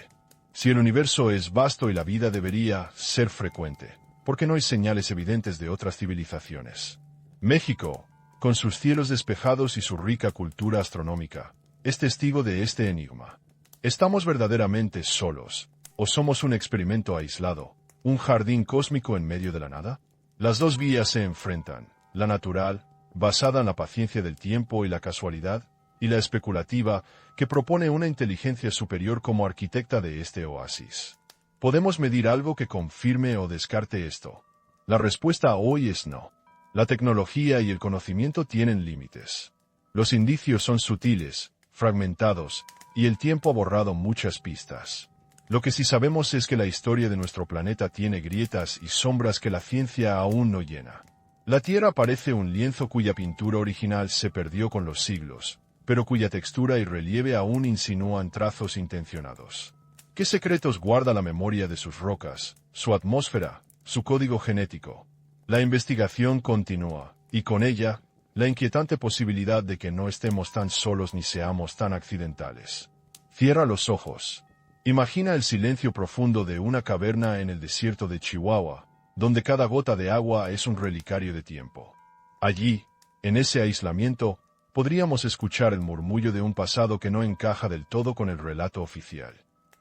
S1: Si el universo es vasto y la vida debería ser frecuente, ¿por qué no hay señales evidentes de otras civilizaciones? México, con sus cielos despejados y su rica cultura astronómica, es testigo de este enigma. ¿Estamos verdaderamente solos, o somos un experimento aislado, un jardín cósmico en medio de la nada? Las dos vías se enfrentan, la natural, basada en la paciencia del tiempo y la casualidad, y la especulativa, que propone una inteligencia superior como arquitecta de este oasis. ¿Podemos medir algo que confirme o descarte esto? La respuesta hoy es no. La tecnología y el conocimiento tienen límites. Los indicios son sutiles, fragmentados, y el tiempo ha borrado muchas pistas. Lo que sí sabemos es que la historia de nuestro planeta tiene grietas y sombras que la ciencia aún no llena. La Tierra parece un lienzo cuya pintura original se perdió con los siglos, pero cuya textura y relieve aún insinúan trazos intencionados. ¿Qué secretos guarda la memoria de sus rocas, su atmósfera, su código genético? La investigación continúa, y con ella, la inquietante posibilidad de que no estemos tan solos ni seamos tan accidentales. Cierra los ojos. Imagina el silencio profundo de una caverna en el desierto de Chihuahua, donde cada gota de agua es un relicario de tiempo. Allí, en ese aislamiento, podríamos escuchar el murmullo de un pasado que no encaja del todo con el relato oficial.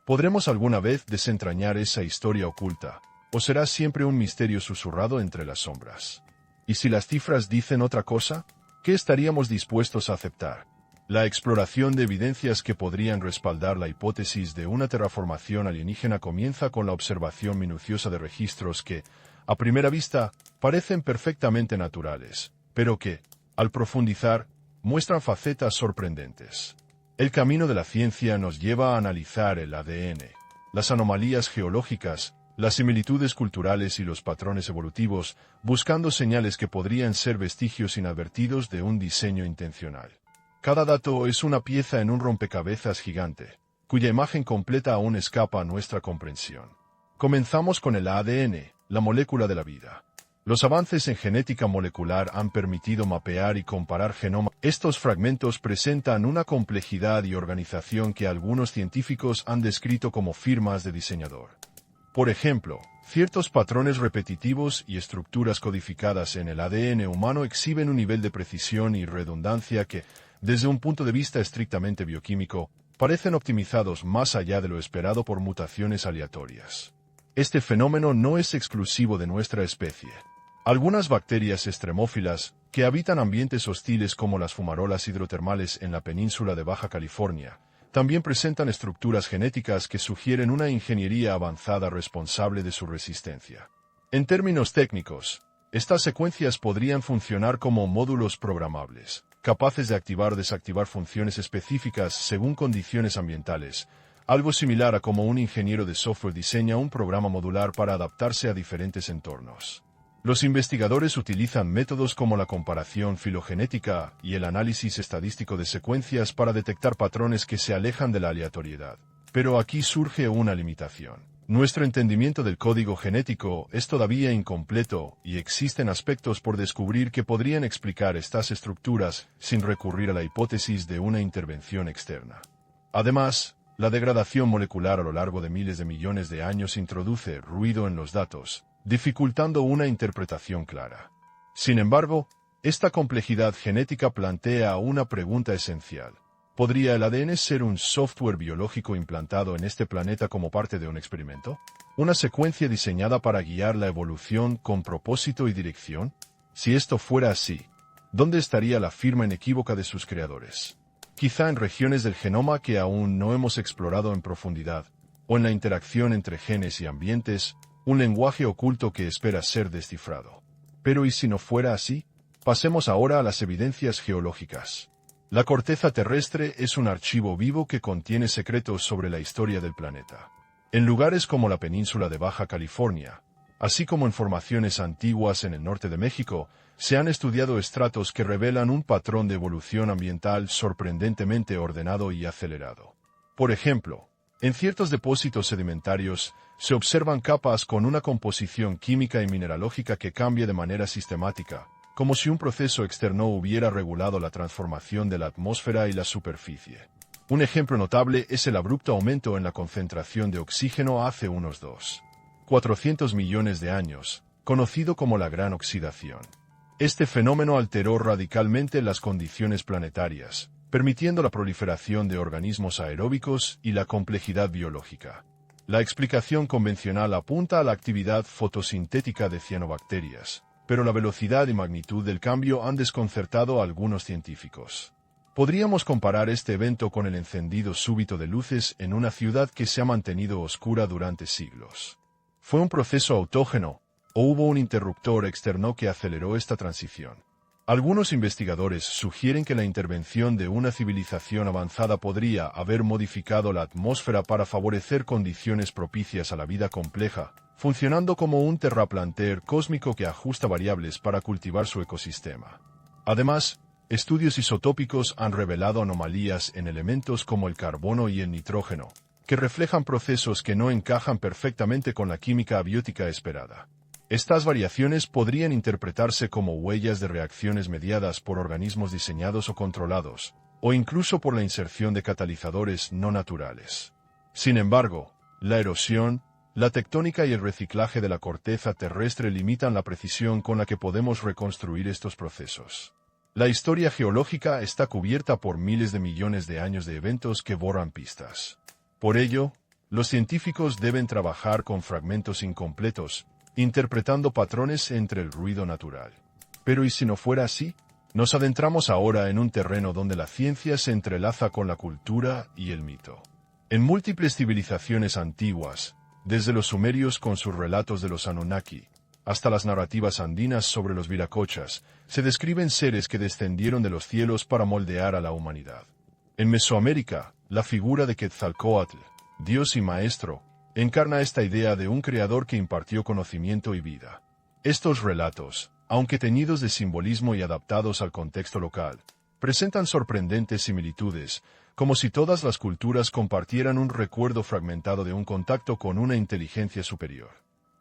S1: ¿Podremos alguna vez desentrañar esa historia oculta, o será siempre un misterio susurrado entre las sombras? ¿Y si las cifras dicen otra cosa? ¿Qué estaríamos dispuestos a aceptar? La exploración de evidencias que podrían respaldar la hipótesis de una terraformación alienígena comienza con la observación minuciosa de registros que, a primera vista, parecen perfectamente naturales, pero que, al profundizar, muestran facetas sorprendentes. El camino de la ciencia nos lleva a analizar el ADN, las anomalías geológicas, las similitudes culturales y los patrones evolutivos, buscando señales que podrían ser vestigios inadvertidos de un diseño intencional. Cada dato es una pieza en un rompecabezas gigante, cuya imagen completa aún escapa a nuestra comprensión. Comenzamos con el ADN, la molécula de la vida. Los avances en genética molecular han permitido mapear y comparar genomas. Estos fragmentos presentan una complejidad y organización que algunos científicos han descrito como firmas de diseñador. Por ejemplo, ciertos patrones repetitivos y estructuras codificadas en el ADN humano exhiben un nivel de precisión y redundancia que, desde un punto de vista estrictamente bioquímico, parecen optimizados más allá de lo esperado por mutaciones aleatorias. Este fenómeno no es exclusivo de nuestra especie. Algunas bacterias extremófilas, que habitan ambientes hostiles como las fumarolas hidrotermales en la península de Baja California, también presentan estructuras genéticas que sugieren una ingeniería avanzada responsable de su resistencia. En términos técnicos, estas secuencias podrían funcionar como módulos programables, capaces de activar o desactivar funciones específicas según condiciones ambientales, algo similar a como un ingeniero de software diseña un programa modular para adaptarse a diferentes entornos. Los investigadores utilizan métodos como la comparación filogenética y el análisis estadístico de secuencias para detectar patrones que se alejan de la aleatoriedad. Pero aquí surge una limitación. Nuestro entendimiento del código genético es todavía incompleto y existen aspectos por descubrir que podrían explicar estas estructuras sin recurrir a la hipótesis de una intervención externa. Además, la degradación molecular a lo largo de miles de millones de años introduce ruido en los datos, dificultando una interpretación clara. Sin embargo, esta complejidad genética plantea una pregunta esencial. ¿Podría el ADN ser un software biológico implantado en este planeta como parte de un experimento? ¿Una secuencia diseñada para guiar la evolución con propósito y dirección? Si esto fuera así, ¿dónde estaría la firma inequívoca de sus creadores? Quizá en regiones del genoma que aún no hemos explorado en profundidad, o en la interacción entre genes y ambientes, un lenguaje oculto que espera ser descifrado. Pero ¿y si no fuera así? Pasemos ahora a las evidencias geológicas. La corteza terrestre es un archivo vivo que contiene secretos sobre la historia del planeta. En lugares como la península de Baja California, así como en formaciones antiguas en el norte de México, se han estudiado estratos que revelan un patrón de evolución ambiental sorprendentemente ordenado y acelerado. Por ejemplo, en ciertos depósitos sedimentarios, se observan capas con una composición química y mineralógica que cambia de manera sistemática, como si un proceso externo hubiera regulado la transformación de la atmósfera y la superficie. Un ejemplo notable es el abrupto aumento en la concentración de oxígeno hace unos 400 millones de años, conocido como la Gran Oxidación. Este fenómeno alteró radicalmente las condiciones planetarias, permitiendo la proliferación de organismos aeróbicos y la complejidad biológica. La explicación convencional apunta a la actividad fotosintética de cianobacterias, pero la velocidad y magnitud del cambio han desconcertado a algunos científicos. Podríamos comparar este evento con el encendido súbito de luces en una ciudad que se ha mantenido oscura durante siglos. ¿Fue un proceso autógeno, o hubo un interruptor externo que aceleró esta transición? Algunos investigadores sugieren que la intervención de una civilización avanzada podría haber modificado la atmósfera para favorecer condiciones propicias a la vida compleja, funcionando como un terraplanter cósmico que ajusta variables para cultivar su ecosistema. Además, estudios isotópicos han revelado anomalías en elementos como el carbono y el nitrógeno, que reflejan procesos que no encajan perfectamente con la química abiótica esperada. Estas variaciones podrían interpretarse como huellas de reacciones mediadas por organismos diseñados o controlados, o incluso por la inserción de catalizadores no naturales. Sin embargo, la erosión, la tectónica y el reciclaje de la corteza terrestre limitan la precisión con la que podemos reconstruir estos procesos. La historia geológica está cubierta por miles de millones de años de eventos que borran pistas. Por ello, los científicos deben trabajar con fragmentos incompletos, interpretando patrones entre el ruido natural. Pero ¿y si no fuera así? Nos adentramos ahora en un terreno donde la ciencia se entrelaza con la cultura y el mito. En múltiples civilizaciones antiguas, desde los sumerios con sus relatos de los Anunnaki, hasta las narrativas andinas sobre los viracochas, se describen seres que descendieron de los cielos para moldear a la humanidad. En Mesoamérica, la figura de Quetzalcóatl, dios y maestro, encarna esta idea de un creador que impartió conocimiento y vida. Estos relatos, aunque teñidos de simbolismo y adaptados al contexto local, presentan sorprendentes similitudes, como si todas las culturas compartieran un recuerdo fragmentado de un contacto con una inteligencia superior.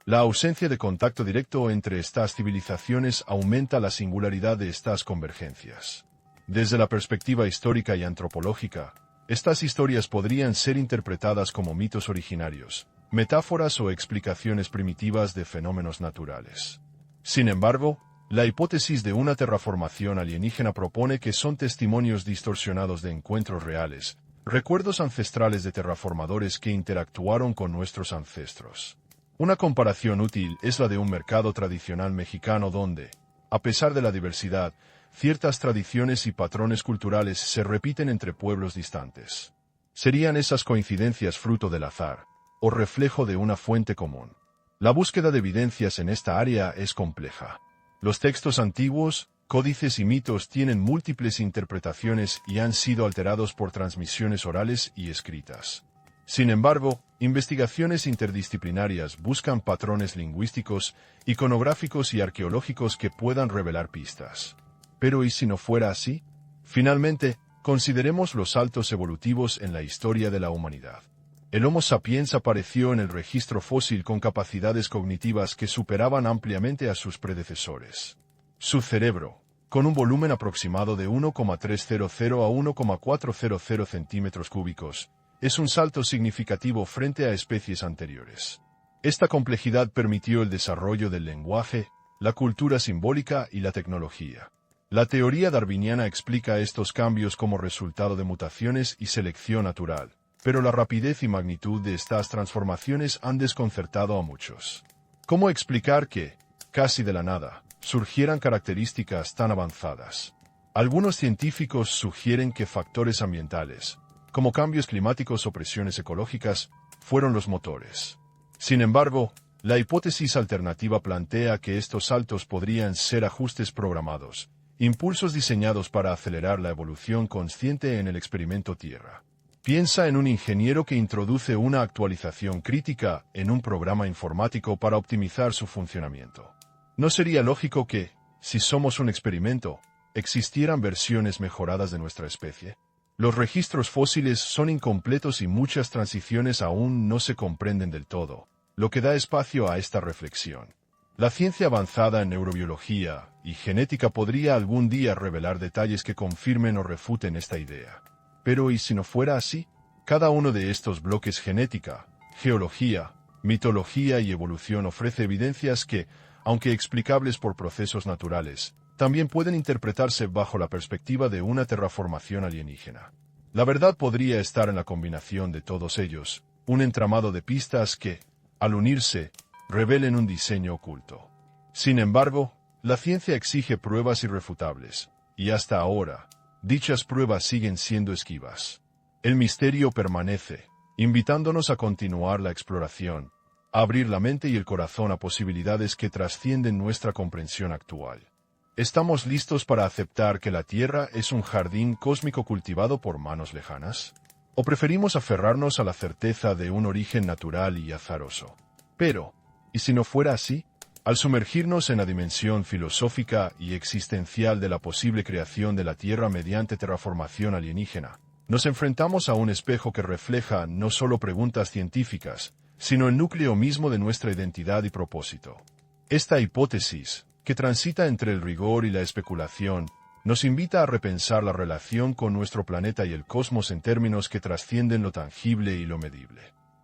S1: La ausencia de contacto directo entre estas civilizaciones aumenta la singularidad de estas convergencias. Desde la perspectiva histórica y antropológica, estas historias podrían ser interpretadas como mitos originarios, metáforas o explicaciones primitivas de fenómenos naturales. Sin embargo, la hipótesis de una terraformación alienígena propone que son testimonios distorsionados de encuentros reales, recuerdos ancestrales de terraformadores que interactuaron con nuestros ancestros. Una comparación útil es la de un mercado tradicional mexicano donde, a pesar de la diversidad, ciertas tradiciones y patrones culturales se repiten entre pueblos distantes. ¿Serían esas coincidencias fruto del azar, o reflejo de una fuente común? La búsqueda de evidencias en esta área es compleja. Los textos antiguos, códices y mitos tienen múltiples interpretaciones y han sido alterados por transmisiones orales y escritas. Sin embargo, investigaciones interdisciplinarias buscan patrones lingüísticos, iconográficos y arqueológicos que puedan revelar pistas. Pero ¿y si no fuera así? Finalmente, consideremos los saltos evolutivos en la historia de la humanidad. El Homo sapiens apareció en el registro fósil con capacidades cognitivas que superaban ampliamente a sus predecesores. Su cerebro, con un volumen aproximado de 1,300 a 1,400 centímetros cúbicos, es un salto significativo frente a especies anteriores. Esta complejidad permitió el desarrollo del lenguaje, la cultura simbólica y la tecnología. La teoría darwiniana explica estos cambios como resultado de mutaciones y selección natural, pero la rapidez y magnitud de estas transformaciones han desconcertado a muchos. ¿Cómo explicar que, casi de la nada, surgieran características tan avanzadas? Algunos científicos sugieren que factores ambientales, como cambios climáticos o presiones ecológicas, fueron los motores. Sin embargo, la hipótesis alternativa plantea que estos saltos podrían ser ajustes programados, impulsos diseñados para acelerar la evolución consciente en el experimento Tierra. Piensa en un ingeniero que introduce una actualización crítica en un programa informático para optimizar su funcionamiento. ¿No sería lógico que, si somos un experimento, existieran versiones mejoradas de nuestra especie? Los registros fósiles son incompletos y muchas transiciones aún no se comprenden del todo, lo que da espacio a esta reflexión. La ciencia avanzada en neurobiología y genética podría algún día revelar detalles que confirmen o refuten esta idea. Pero ¿y si no fuera así? Cada uno de estos bloques genética, geología, mitología y evolución ofrece evidencias que, aunque explicables por procesos naturales, también pueden interpretarse bajo la perspectiva de una terraformación alienígena. La verdad podría estar en la combinación de todos ellos, un entramado de pistas que, al unirse, revelen un diseño oculto. Sin embargo, la ciencia exige pruebas irrefutables, y hasta ahora, dichas pruebas siguen siendo esquivas. El misterio permanece, invitándonos a continuar la exploración, a abrir la mente y el corazón a posibilidades que trascienden nuestra comprensión actual. ¿Estamos listos para aceptar que la Tierra es un jardín cósmico cultivado por manos lejanas? ¿O preferimos aferrarnos a la certeza de un origen natural y azaroso? Pero, ¿y si no fuera así? Al sumergirnos en la dimensión filosófica y existencial de la posible creación de la Tierra mediante terraformación alienígena, nos enfrentamos a un espejo que refleja no solo preguntas científicas, sino el núcleo mismo de nuestra identidad y propósito. Esta hipótesis, que transita entre el rigor y la especulación, nos invita a repensar la relación con nuestro planeta y el cosmos en términos que trascienden lo tangible y lo medible.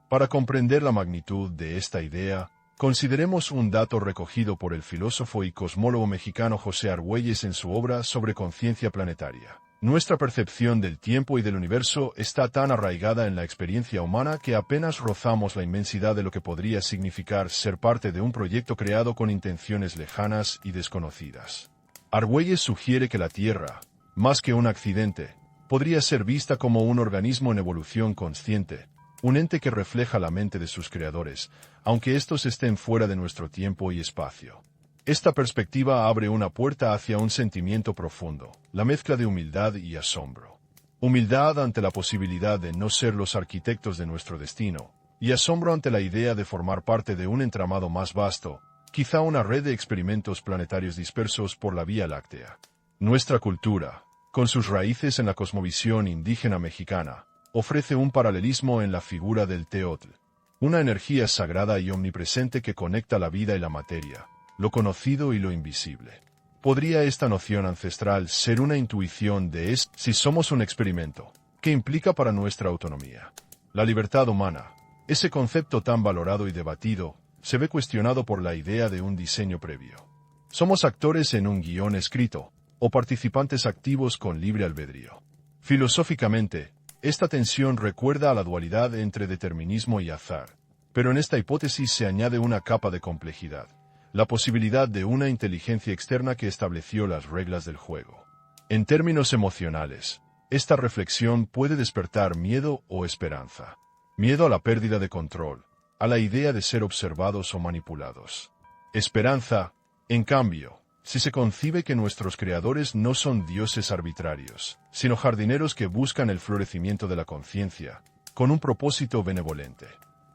S1: Para comprender la magnitud de esta idea, consideremos un dato recogido por el filósofo y cosmólogo mexicano José Argüelles en su obra sobre conciencia planetaria. Nuestra percepción del tiempo y del universo está tan arraigada en la experiencia humana que apenas rozamos la inmensidad de lo que podría significar ser parte de un proyecto creado con intenciones lejanas y desconocidas. Argüelles sugiere que la Tierra, más que un accidente, podría ser vista como un organismo en evolución consciente, un ente que refleja la mente de sus creadores, aunque estos estén fuera de nuestro tiempo y espacio. Esta perspectiva abre una puerta hacia un sentimiento profundo, la mezcla de humildad y asombro. Humildad ante la posibilidad de no ser los arquitectos de nuestro destino, y asombro ante la idea de formar parte de un entramado más vasto, quizá una red de experimentos planetarios dispersos por la Vía Láctea. Nuestra cultura, con sus raíces en la cosmovisión indígena mexicana, ofrece un paralelismo en la figura del teotl, una energía sagrada y omnipresente que conecta la vida y la materia, lo conocido y lo invisible. ¿Podría esta noción ancestral ser una intuición de si somos un experimento? ¿Qué implica para nuestra autonomía? La libertad humana, ese concepto tan valorado y debatido, se ve cuestionado por la idea de un diseño previo. ¿Somos actores en un guión escrito, o participantes activos con libre albedrío? Filosóficamente, esta tensión recuerda a la dualidad entre determinismo y azar, pero en esta hipótesis se añade una capa de complejidad, la posibilidad de una inteligencia externa que estableció las reglas del juego. En términos emocionales, esta reflexión puede despertar miedo o esperanza. Miedo a la pérdida de control, a la idea de ser observados o manipulados. Esperanza, en cambio, si se concibe que nuestros creadores no son dioses arbitrarios, sino jardineros que buscan el florecimiento de la conciencia, con un propósito benevolente.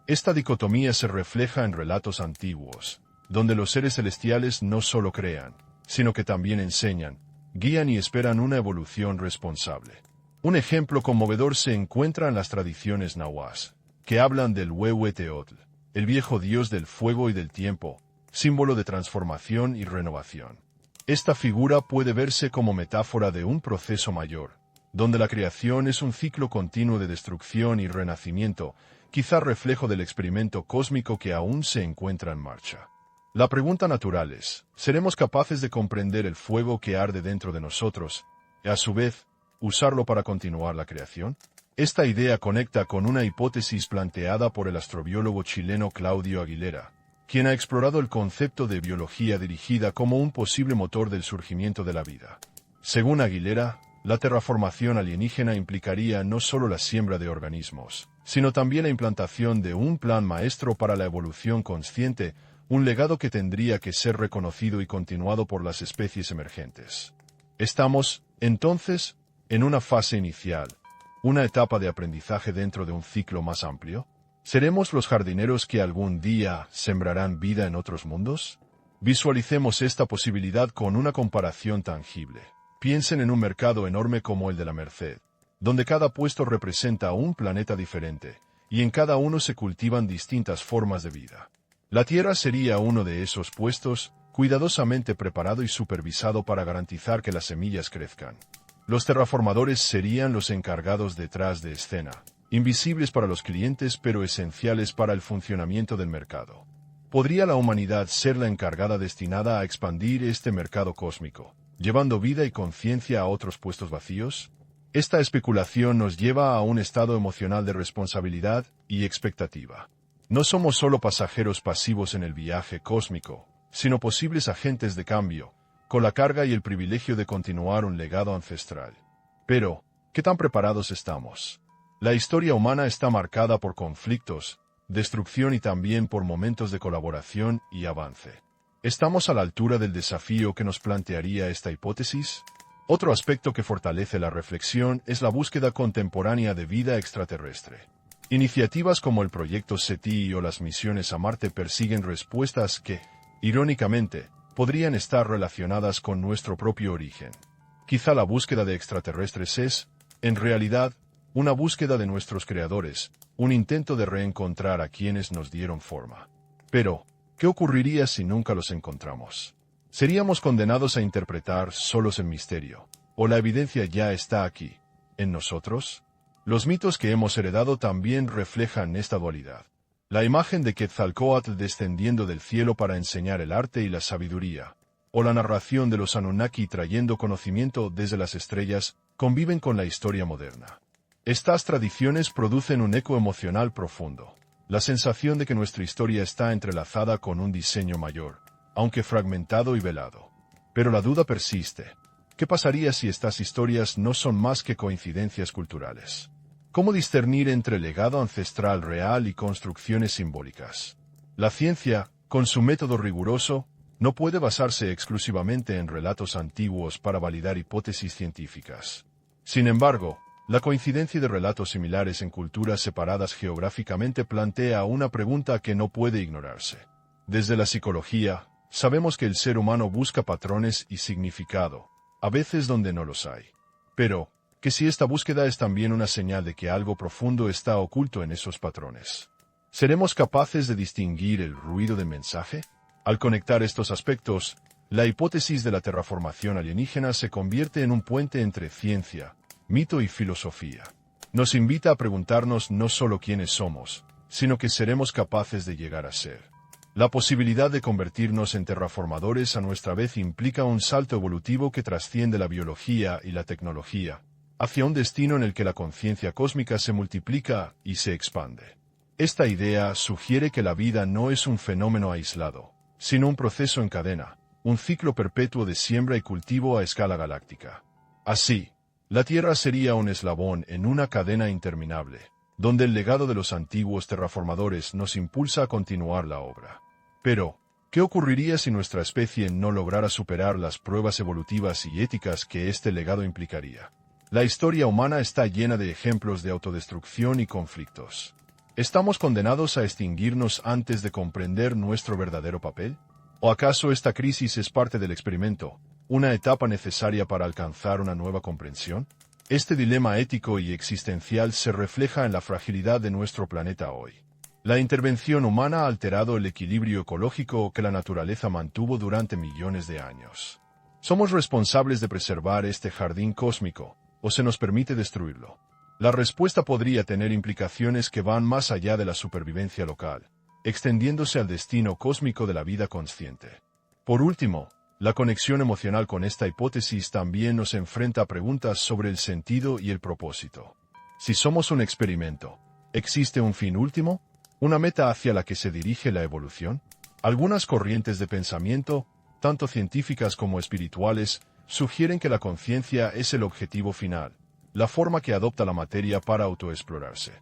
S1: Esta dicotomía se refleja en relatos antiguos, donde los seres celestiales no solo crean, sino que también enseñan, guían y esperan una evolución responsable. Un ejemplo conmovedor se encuentra en las tradiciones nahuas, que hablan del Huehueteotl, el viejo dios del fuego y del tiempo, símbolo de transformación y renovación. Esta figura puede verse como metáfora de un proceso mayor, donde la creación es un ciclo continuo de destrucción y renacimiento, quizá reflejo del experimento cósmico que aún se encuentra en marcha. La pregunta natural es, ¿seremos capaces de comprender el fuego que arde dentro de nosotros, y a su vez, usarlo para continuar la creación? Esta idea conecta con una hipótesis planteada por el astrobiólogo chileno Claudio Aguilera, quien ha explorado el concepto de biología dirigida como un posible motor del surgimiento de la vida. Según Aguilera, la terraformación alienígena implicaría no solo la siembra de organismos, sino también la implantación de un plan maestro para la evolución consciente, un legado que tendría que ser reconocido y continuado por las especies emergentes. Estamos, entonces, en una fase inicial, una etapa de aprendizaje dentro de un ciclo más amplio. ¿Seremos los jardineros que algún día sembrarán vida en otros mundos? Visualicemos esta posibilidad con una comparación tangible. Piensen en un mercado enorme como el de la Merced, donde cada puesto representa un planeta diferente, y en cada uno se cultivan distintas formas de vida. La Tierra sería uno de esos puestos, cuidadosamente preparado y supervisado para garantizar que las semillas crezcan. Los terraformadores serían los encargados detrás de escena, invisibles para los clientes pero esenciales para el funcionamiento del mercado. ¿Podría la humanidad ser la encargada destinada a expandir este mercado cósmico, llevando vida y conciencia a otros puestos vacíos? Esta especulación nos lleva a un estado emocional de responsabilidad y expectativa. No somos solo pasajeros pasivos en el viaje cósmico, sino posibles agentes de cambio, con la carga y el privilegio de continuar un legado ancestral. Pero, ¿qué tan preparados estamos? La historia humana está marcada por conflictos, destrucción y también por momentos de colaboración y avance. ¿Estamos a la altura del desafío que nos plantearía esta hipótesis? Otro aspecto que fortalece la reflexión es la búsqueda contemporánea de vida extraterrestre. Iniciativas como el proyecto SETI o las misiones a Marte persiguen respuestas que, irónicamente, podrían estar relacionadas con nuestro propio origen. Quizá la búsqueda de extraterrestres es, en realidad, una búsqueda de nuestros creadores, un intento de reencontrar a quienes nos dieron forma. Pero, ¿qué ocurriría si nunca los encontramos? ¿Seríamos condenados a interpretar solos el misterio, o la evidencia ya está aquí, en nosotros? Los mitos que hemos heredado también reflejan esta dualidad. La imagen de Quetzalcóatl descendiendo del cielo para enseñar el arte y la sabiduría, o la narración de los Anunnaki trayendo conocimiento desde las estrellas, conviven con la historia moderna. Estas tradiciones producen un eco emocional profundo, la sensación de que nuestra historia está entrelazada con un diseño mayor, aunque fragmentado y velado. Pero la duda persiste. ¿Qué pasaría si estas historias no son más que coincidencias culturales? ¿Cómo discernir entre legado ancestral real y construcciones simbólicas? La ciencia, con su método riguroso, no puede basarse exclusivamente en relatos antiguos para validar hipótesis científicas. Sin embargo, la coincidencia de relatos similares en culturas separadas geográficamente plantea una pregunta que no puede ignorarse. Desde la psicología, sabemos que el ser humano busca patrones y significado, a veces donde no los hay. Pero, ¿qué si esta búsqueda es también una señal de que algo profundo está oculto en esos patrones? ¿Seremos capaces de distinguir el ruido del mensaje? Al conectar estos aspectos, la hipótesis de la terraformación alienígena se convierte en un puente entre ciencia, mito y filosofía. Nos invita a preguntarnos no solo quiénes somos, sino qué seremos capaces de llegar a ser. La posibilidad de convertirnos en terraformadores a nuestra vez implica un salto evolutivo que trasciende la biología y la tecnología, hacia un destino en el que la conciencia cósmica se multiplica y se expande. Esta idea sugiere que la vida no es un fenómeno aislado, sino un proceso en cadena, un ciclo perpetuo de siembra y cultivo a escala galáctica. Así, la Tierra sería un eslabón en una cadena interminable, donde el legado de los antiguos terraformadores nos impulsa a continuar la obra. Pero, ¿qué ocurriría si nuestra especie no lograra superar las pruebas evolutivas y éticas que este legado implicaría? La historia humana está llena de ejemplos de autodestrucción y conflictos. ¿Estamos condenados a extinguirnos antes de comprender nuestro verdadero papel? ¿O acaso esta crisis es parte del experimento, una etapa necesaria para alcanzar una nueva comprensión? Este dilema ético y existencial se refleja en la fragilidad de nuestro planeta hoy. La intervención humana ha alterado el equilibrio ecológico que la naturaleza mantuvo durante millones de años. ¿Somos responsables de preservar este jardín cósmico, o se nos permite destruirlo? La respuesta podría tener implicaciones que van más allá de la supervivencia local, extendiéndose al destino cósmico de la vida consciente. Por último, la conexión emocional con esta hipótesis también nos enfrenta a preguntas sobre el sentido y el propósito. Si somos un experimento, ¿existe un fin último? ¿Una meta hacia la que se dirige la evolución? Algunas corrientes de pensamiento, tanto científicas como espirituales, sugieren que la conciencia es el objetivo final, la forma que adopta la materia para autoexplorarse.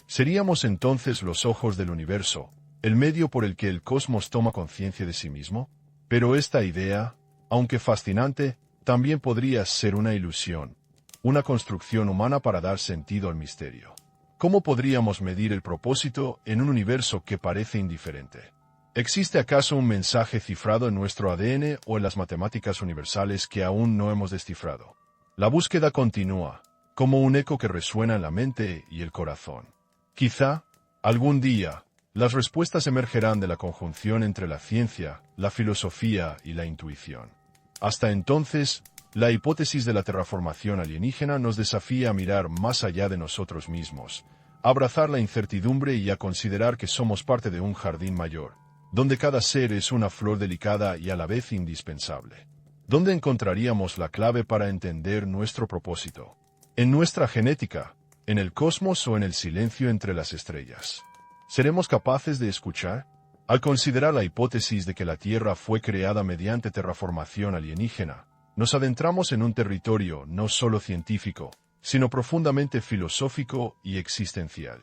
S1: ¿Seríamos entonces los ojos del universo, el medio por el que el cosmos toma conciencia de sí mismo? Pero esta idea, aunque fascinante, también podría ser una ilusión, una construcción humana para dar sentido al misterio. ¿Cómo podríamos medir el propósito en un universo que parece indiferente? ¿Existe acaso un mensaje cifrado en nuestro ADN o en las matemáticas universales que aún no hemos descifrado? La búsqueda continúa, como un eco que resuena en la mente y el corazón. Quizá, algún día, las respuestas emergerán de la conjunción entre la ciencia, la filosofía y la intuición. Hasta entonces, la hipótesis de la terraformación alienígena nos desafía a mirar más allá de nosotros mismos, a abrazar la incertidumbre y a considerar que somos parte de un jardín mayor, donde cada ser es una flor delicada y a la vez indispensable. ¿Dónde encontraríamos la clave para entender nuestro propósito? ¿En nuestra genética, en el cosmos o en el silencio entre las estrellas? ¿Seremos capaces de escuchar? Al considerar la hipótesis de que la Tierra fue creada mediante terraformación alienígena, nos adentramos en un territorio no solo científico, sino profundamente filosófico y existencial.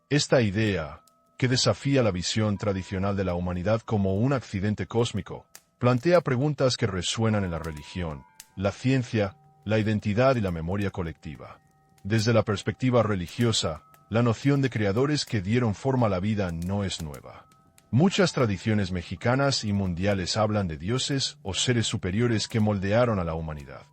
S1: Esta idea, que desafía la visión tradicional de la humanidad como un accidente cósmico, plantea preguntas que resuenan en la religión, la ciencia, la identidad y la memoria colectiva. Desde la perspectiva religiosa, la noción de creadores que dieron forma a la vida no es nueva. Muchas tradiciones mexicanas y mundiales hablan de dioses o seres superiores que moldearon a la humanidad.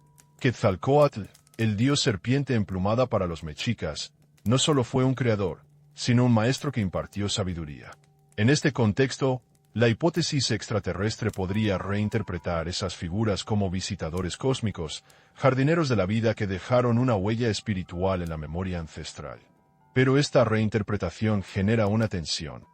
S1: Quetzalcóatl, el dios serpiente emplumada para los mexicas, no solo fue un creador, sino un maestro que impartió sabiduría. En este contexto, la hipótesis extraterrestre podría reinterpretar esas figuras como visitadores cósmicos, jardineros de la vida que dejaron una huella espiritual en la memoria ancestral. Pero esta reinterpretación genera una tensión.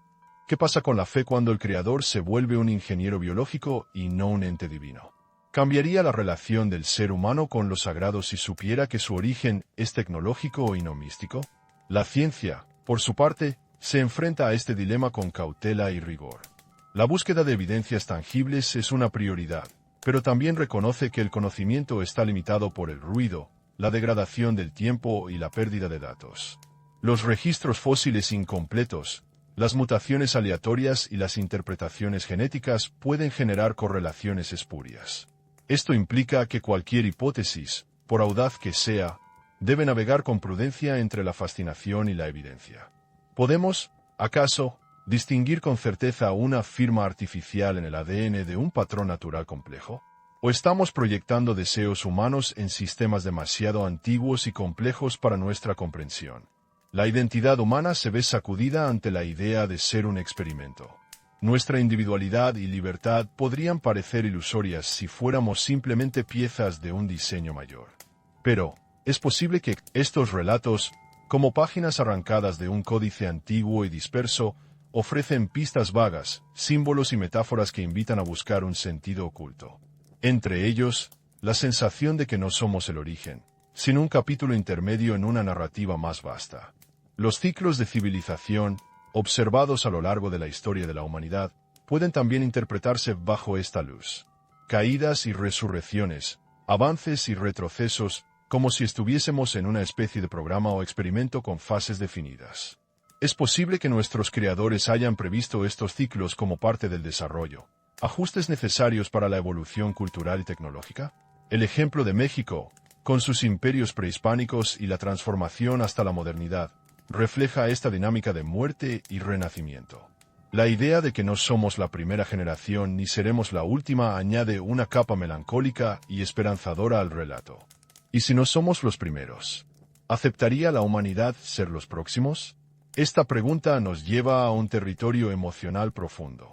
S1: ¿Qué pasa con la fe cuando el creador se vuelve un ingeniero biológico y no un ente divino? ¿Cambiaría la relación del ser humano con lo sagrado si supiera que su origen es tecnológico y no místico? La ciencia, por su parte, se enfrenta a este dilema con cautela y rigor. La búsqueda de evidencias tangibles es una prioridad, pero también reconoce que el conocimiento está limitado por el ruido, la degradación del tiempo y la pérdida de datos. Los registros fósiles incompletos, las mutaciones aleatorias y las interpretaciones genéticas pueden generar correlaciones espurias. Esto implica que cualquier hipótesis, por audaz que sea, debe navegar con prudencia entre la fascinación y la evidencia. ¿Podemos, acaso, distinguir con certeza una firma artificial en el ADN de un patrón natural complejo? ¿O estamos proyectando deseos humanos en sistemas demasiado antiguos y complejos para nuestra comprensión? La identidad humana se ve sacudida ante la idea de ser un experimento. Nuestra individualidad y libertad podrían parecer ilusorias si fuéramos simplemente piezas de un diseño mayor. Pero, es posible que estos relatos, como páginas arrancadas de un códice antiguo y disperso, ofrecen pistas vagas, símbolos y metáforas que invitan a buscar un sentido oculto. Entre ellos, la sensación de que no somos el origen, sino un capítulo intermedio en una narrativa más vasta. Los ciclos de civilización, observados a lo largo de la historia de la humanidad, pueden también interpretarse bajo esta luz. Caídas y resurrecciones, avances y retrocesos, como si estuviésemos en una especie de programa o experimento con fases definidas. Es posible que nuestros creadores hayan previsto estos ciclos como parte del desarrollo, ajustes necesarios para la evolución cultural y tecnológica. El ejemplo de México, con sus imperios prehispánicos y la transformación hasta la modernidad, refleja esta dinámica de muerte y renacimiento. La idea de que no somos la primera generación ni seremos la última añade una capa melancólica y esperanzadora al relato. ¿Y si no somos los primeros? ¿Aceptaría la humanidad ser los próximos? Esta pregunta nos lleva a un territorio emocional profundo.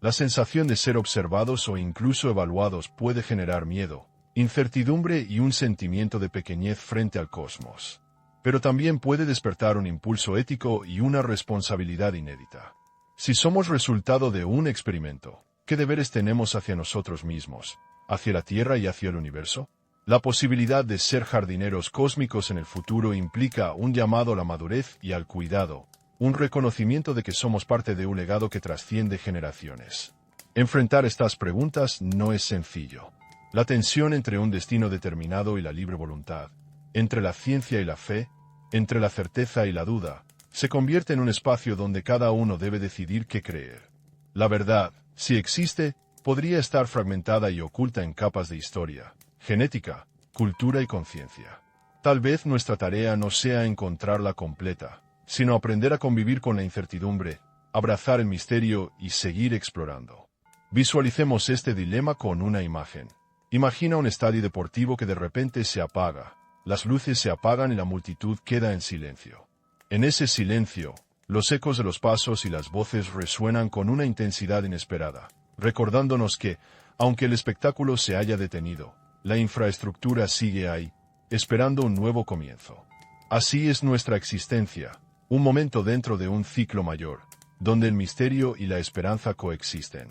S1: La sensación de ser observados o incluso evaluados puede generar miedo, incertidumbre y un sentimiento de pequeñez frente al cosmos. Pero también puede despertar un impulso ético y una responsabilidad inédita. Si somos resultado de un experimento, ¿qué deberes tenemos hacia nosotros mismos, hacia la Tierra y hacia el universo? La posibilidad de ser jardineros cósmicos en el futuro implica un llamado a la madurez y al cuidado, un reconocimiento de que somos parte de un legado que trasciende generaciones. Enfrentar estas preguntas no es sencillo. La tensión entre un destino determinado y la libre voluntad, entre la ciencia y la fe, entre la certeza y la duda, se convierte en un espacio donde cada uno debe decidir qué creer. La verdad, si existe, podría estar fragmentada y oculta en capas de historia, genética, cultura y conciencia. Tal vez nuestra tarea no sea encontrarla completa, sino aprender a convivir con la incertidumbre, abrazar el misterio y seguir explorando. Visualicemos este dilema con una imagen. Imagina un estadio deportivo que de repente se apaga, las luces se apagan y la multitud queda en silencio. En ese silencio, los ecos de los pasos y las voces resuenan con una intensidad inesperada, recordándonos que, aunque el espectáculo se haya detenido, la infraestructura sigue ahí, esperando un nuevo comienzo. Así es nuestra existencia, un momento dentro de un ciclo mayor, donde el misterio y la esperanza coexisten.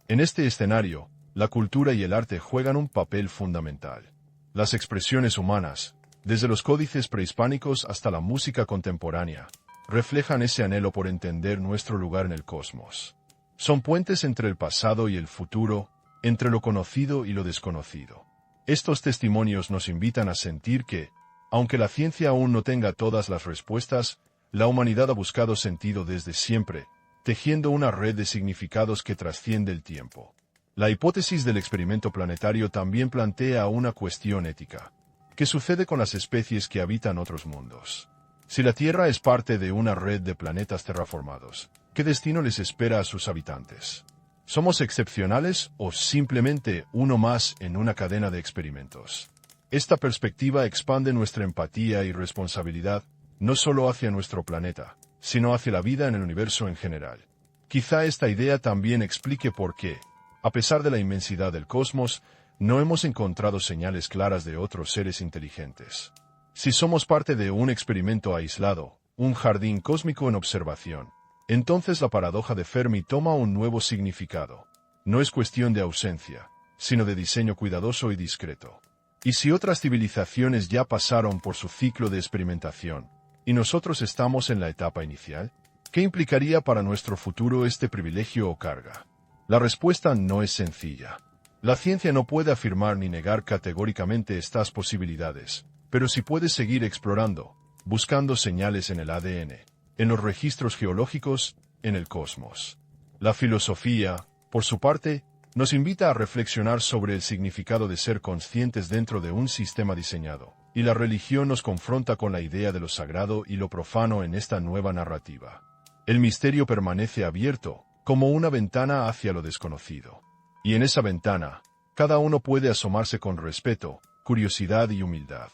S1: En este escenario, la cultura y el arte juegan un papel fundamental. Las expresiones humanas, desde los códices prehispánicos hasta la música contemporánea, reflejan ese anhelo por entender nuestro lugar en el cosmos. Son puentes entre el pasado y el futuro, entre lo conocido y lo desconocido. Estos testimonios nos invitan a sentir que, aunque la ciencia aún no tenga todas las respuestas, la humanidad ha buscado sentido desde siempre, tejiendo una red de significados que trasciende el tiempo. La hipótesis del experimento planetario también plantea una cuestión ética. ¿Qué sucede con las especies que habitan otros mundos? Si la Tierra es parte de una red de planetas terraformados, ¿qué destino les espera a sus habitantes? ¿Somos excepcionales o simplemente uno más en una cadena de experimentos? Esta perspectiva expande nuestra empatía y responsabilidad, no solo hacia nuestro planeta, sino hacia la vida en el universo en general. Quizá esta idea también explique por qué, a pesar de la inmensidad del cosmos, no hemos encontrado señales claras de otros seres inteligentes. Si somos parte de un experimento aislado, un jardín cósmico en observación, entonces la paradoja de Fermi toma un nuevo significado. No es cuestión de ausencia, sino de diseño cuidadoso y discreto. ¿Y si otras civilizaciones ya pasaron por su ciclo de experimentación, y nosotros estamos en la etapa inicial? ¿Qué implicaría para nuestro futuro este privilegio o carga? La respuesta no es sencilla. La ciencia no puede afirmar ni negar categóricamente estas posibilidades, pero sí puede seguir explorando, buscando señales en el ADN, en los registros geológicos, en el cosmos. La filosofía, por su parte, nos invita a reflexionar sobre el significado de ser conscientes dentro de un sistema diseñado, y la religión nos confronta con la idea de lo sagrado y lo profano en esta nueva narrativa. El misterio permanece abierto, como una ventana hacia lo desconocido. Y en esa ventana, Cada uno puede asomarse con respeto, curiosidad y humildad.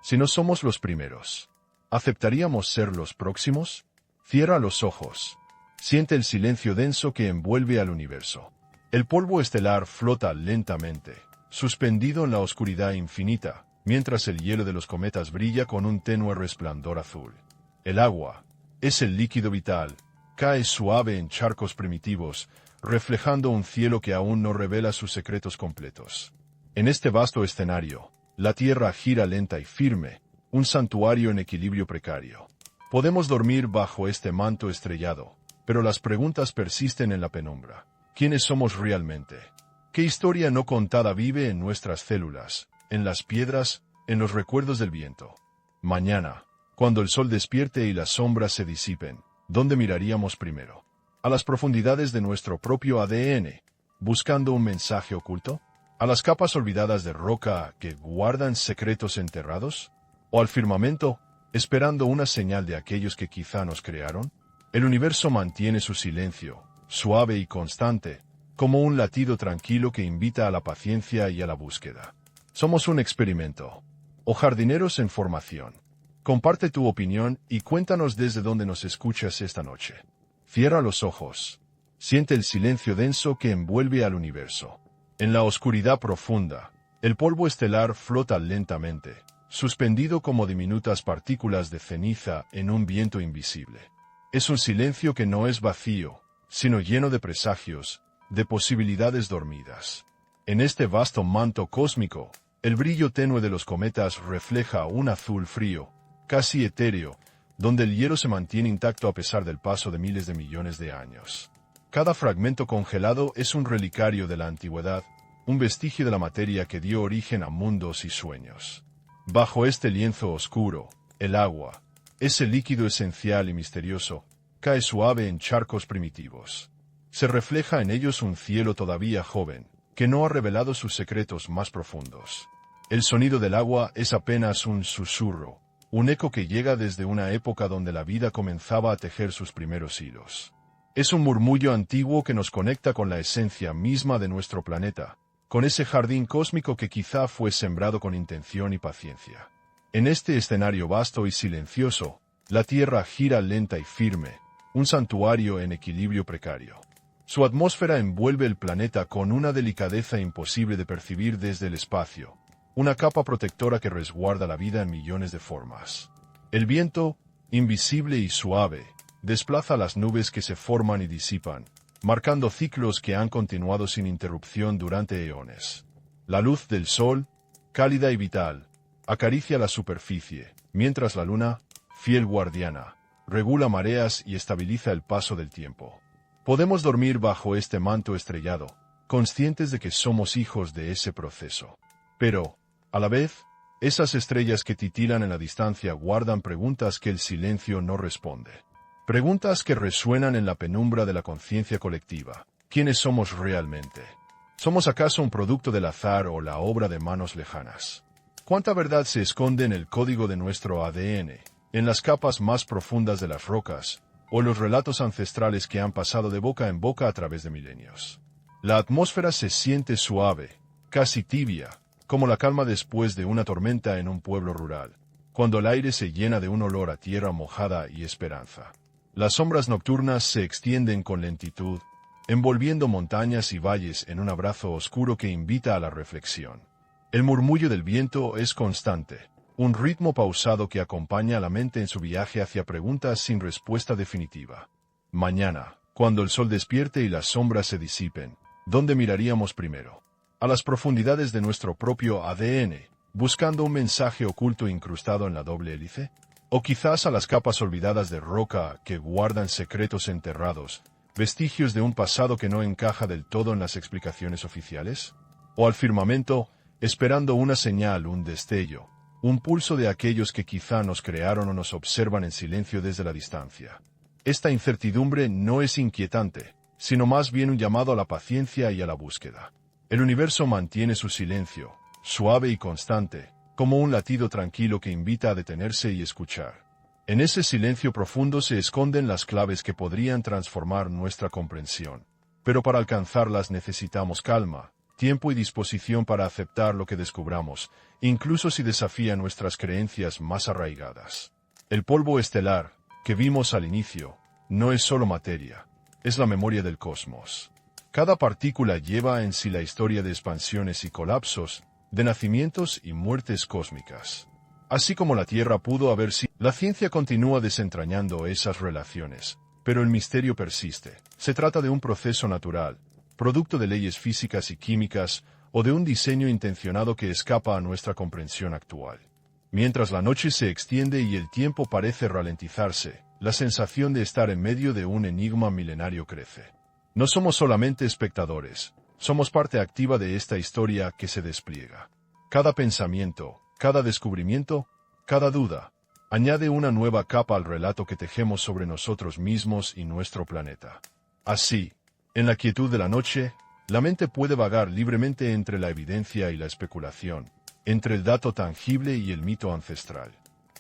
S1: Si no somos los primeros, ¿aceptaríamos ser los próximos? Cierra los ojos. Siente el silencio denso que envuelve al universo. El polvo estelar flota lentamente, suspendido en la oscuridad infinita, mientras el hielo de los cometas brilla con un tenue resplandor azul. El agua, es el líquido vital, cae suave en charcos primitivos, reflejando un cielo que aún no revela sus secretos completos. En este vasto escenario, la Tierra gira lenta y firme, un santuario en equilibrio precario. Podemos dormir bajo este manto estrellado, pero las preguntas persisten en la penumbra. ¿Quiénes somos realmente? ¿Qué historia no contada vive en nuestras células, en las piedras, en los recuerdos del viento? Mañana, cuando el sol despierte y las sombras se disipen, ¿dónde miraríamos primero? ¿A las profundidades de nuestro propio ADN, buscando un mensaje oculto? ¿A las capas olvidadas de roca que guardan secretos enterrados? ¿O al firmamento, esperando una señal de aquellos que quizá nos crearon? El universo mantiene su silencio, suave y constante, como un latido tranquilo que invita a la paciencia y a la búsqueda. Somos un experimento, o jardineros en formación. Comparte tu opinión y cuéntanos desde dónde nos escuchas esta noche. Cierra los ojos. Siente el silencio denso que envuelve al universo. En la oscuridad profunda, el polvo estelar flota lentamente, suspendido como diminutas partículas de ceniza en un viento invisible. Es un silencio que no es vacío, sino lleno de presagios, de posibilidades dormidas. En este vasto manto cósmico, el brillo tenue de los cometas refleja un azul frío, casi etéreo, donde el hielo se mantiene intacto a pesar del paso de miles de millones de años. Cada fragmento congelado es un relicario de la antigüedad, un vestigio de la materia que dio origen a mundos y sueños. Bajo este lienzo oscuro, el agua, ese líquido esencial y misterioso, cae suave en charcos primitivos. Se refleja en ellos un cielo todavía joven, que no ha revelado sus secretos más profundos. El sonido del agua es apenas un susurro, un eco que llega desde una época donde la vida comenzaba a tejer sus primeros hilos. Es un murmullo antiguo que nos conecta con la esencia misma de nuestro planeta, con ese jardín cósmico que quizá fue sembrado con intención y paciencia. En este escenario vasto y silencioso, la Tierra gira lenta y firme, un santuario en equilibrio precario. Su atmósfera envuelve el planeta con una delicadeza imposible de percibir desde el espacio, una capa protectora que resguarda la vida en millones de formas. El viento, invisible y suave, desplaza las nubes que se forman y disipan, marcando ciclos que han continuado sin interrupción durante eones. La luz del sol, cálida y vital, acaricia la superficie, mientras la luna, fiel guardiana, regula mareas y estabiliza el paso del tiempo. Podemos dormir bajo este manto estrellado, conscientes de que somos hijos de ese proceso. Pero, a la vez, esas estrellas que titilan en la distancia guardan preguntas que el silencio no responde. Preguntas que resuenan en la penumbra de la conciencia colectiva. ¿Quiénes somos realmente? ¿Somos acaso un producto del azar o la obra de manos lejanas? ¿Cuánta verdad se esconde en el código de nuestro ADN, en las capas más profundas de las rocas, o en los relatos ancestrales que han pasado de boca en boca a través de milenios? La atmósfera se siente suave, casi tibia, como la calma después de una tormenta en un pueblo rural, cuando el aire se llena de un olor a tierra mojada y esperanza. Las sombras nocturnas se extienden con lentitud, envolviendo montañas y valles en un abrazo oscuro que invita a la reflexión. El murmullo del viento es constante, un ritmo pausado que acompaña a la mente en su viaje hacia preguntas sin respuesta definitiva. Mañana, cuando el sol despierte y las sombras se disipen, ¿dónde miraríamos primero? A las profundidades de nuestro propio ADN, buscando un mensaje oculto incrustado en la doble hélice. O quizás a las capas olvidadas de roca que guardan secretos enterrados, vestigios de un pasado que no encaja del todo en las explicaciones oficiales. O al firmamento, esperando una señal, un destello, un pulso de aquellos que quizá nos crearon o nos observan en silencio desde la distancia. Esta incertidumbre no es inquietante, sino más bien un llamado a la paciencia y a la búsqueda. El universo mantiene su silencio, suave y constante, como un latido tranquilo que invita a detenerse y escuchar. En ese silencio profundo se esconden las claves que podrían transformar nuestra comprensión. Pero para alcanzarlas necesitamos calma, tiempo y disposición para aceptar lo que descubramos, incluso si desafía nuestras creencias más arraigadas. El polvo estelar, que vimos al inicio, no es solo materia, es la memoria del cosmos. Cada partícula lleva en sí la historia de expansiones y colapsos, de nacimientos y muertes cósmicas. Así como la Tierra pudo haber sido, la ciencia continúa desentrañando esas relaciones, pero el misterio persiste. Se trata de un proceso natural, producto de leyes físicas y químicas, o de un diseño intencionado que escapa a nuestra comprensión actual. Mientras la noche se extiende y el tiempo parece ralentizarse, la sensación de estar en medio de un enigma milenario crece. No somos solamente espectadores, somos parte activa de esta historia que se despliega. Cada pensamiento, cada descubrimiento, cada duda, añade una nueva capa al relato que tejemos sobre nosotros mismos y nuestro planeta. Así, en la quietud de la noche, la mente puede vagar libremente entre la evidencia y la especulación, entre el dato tangible y el mito ancestral.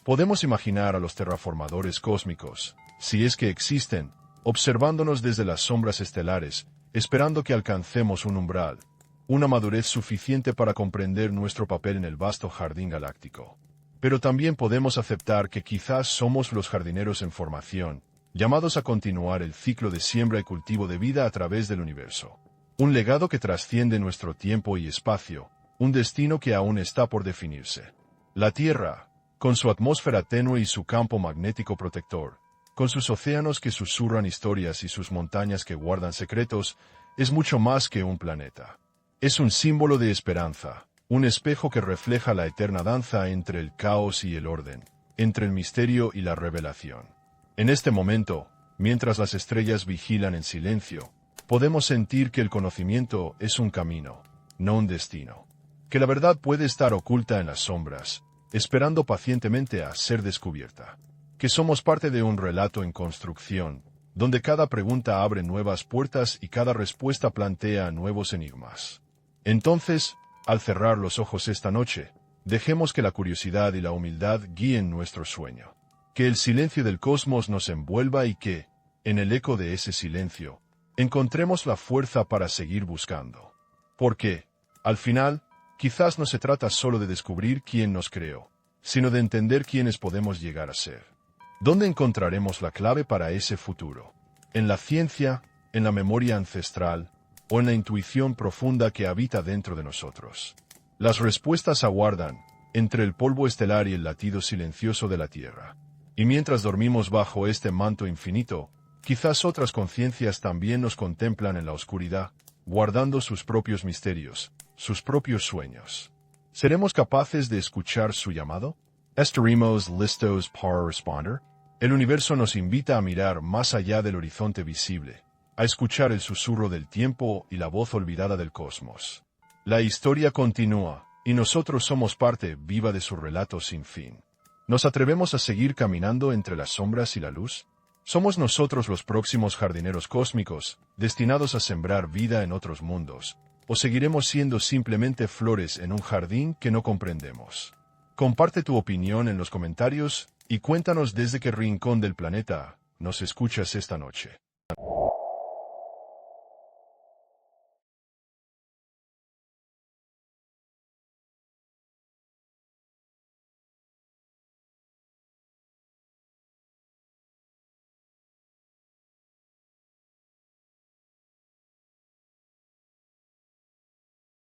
S1: Podemos imaginar a los terraformadores cósmicos, si es que existen, observándonos desde las sombras estelares, esperando que alcancemos un umbral, una madurez suficiente para comprender nuestro papel en el vasto jardín galáctico. Pero también podemos aceptar que quizás somos los jardineros en formación, llamados a continuar el ciclo de siembra y cultivo de vida a través del universo. Un legado que trasciende nuestro tiempo y espacio, un destino que aún está por definirse. La Tierra, con su atmósfera tenue y su campo magnético protector, con sus océanos que susurran historias y sus montañas que guardan secretos, es mucho más que un planeta. Es un símbolo de esperanza, un espejo que refleja la eterna danza entre el caos y el orden, entre el misterio y la revelación. En este momento, mientras las estrellas vigilan en silencio, podemos sentir que el conocimiento es un camino, no un destino. Que la verdad puede estar oculta en las sombras, esperando pacientemente a ser descubierta. Que somos parte de un relato en construcción, donde cada pregunta abre nuevas puertas y cada respuesta plantea nuevos enigmas. Entonces, al cerrar los ojos esta noche, dejemos que la curiosidad y la humildad guíen nuestro sueño. Que el silencio del cosmos nos envuelva y que, en el eco de ese silencio, encontremos la fuerza para seguir buscando. Porque, al final, quizás no se trata solo de descubrir quién nos creó, sino de entender quiénes podemos llegar a ser. ¿Dónde encontraremos la clave para ese futuro? ¿En la ciencia, en la memoria ancestral, o en la intuición profunda que habita dentro de nosotros? Las respuestas aguardan, entre el polvo estelar y el latido silencioso de la Tierra. Y mientras dormimos bajo este manto infinito, quizás otras conciencias también nos contemplan en la oscuridad, guardando sus propios misterios, sus propios sueños. ¿Seremos capaces de escuchar su llamado? ¿Estaremos listos para responder? El universo nos invita a mirar más allá del horizonte visible, a escuchar el susurro del tiempo y la voz olvidada del cosmos. La historia continúa, y nosotros somos parte viva de su relato sin fin. ¿Nos atrevemos a seguir caminando entre las sombras y la luz? ¿Somos nosotros los próximos jardineros cósmicos, destinados a sembrar vida en otros mundos? ¿O seguiremos siendo simplemente flores en un jardín que no comprendemos? Comparte tu opinión en los comentarios y cuéntanos desde qué rincón del planeta nos escuchas esta noche.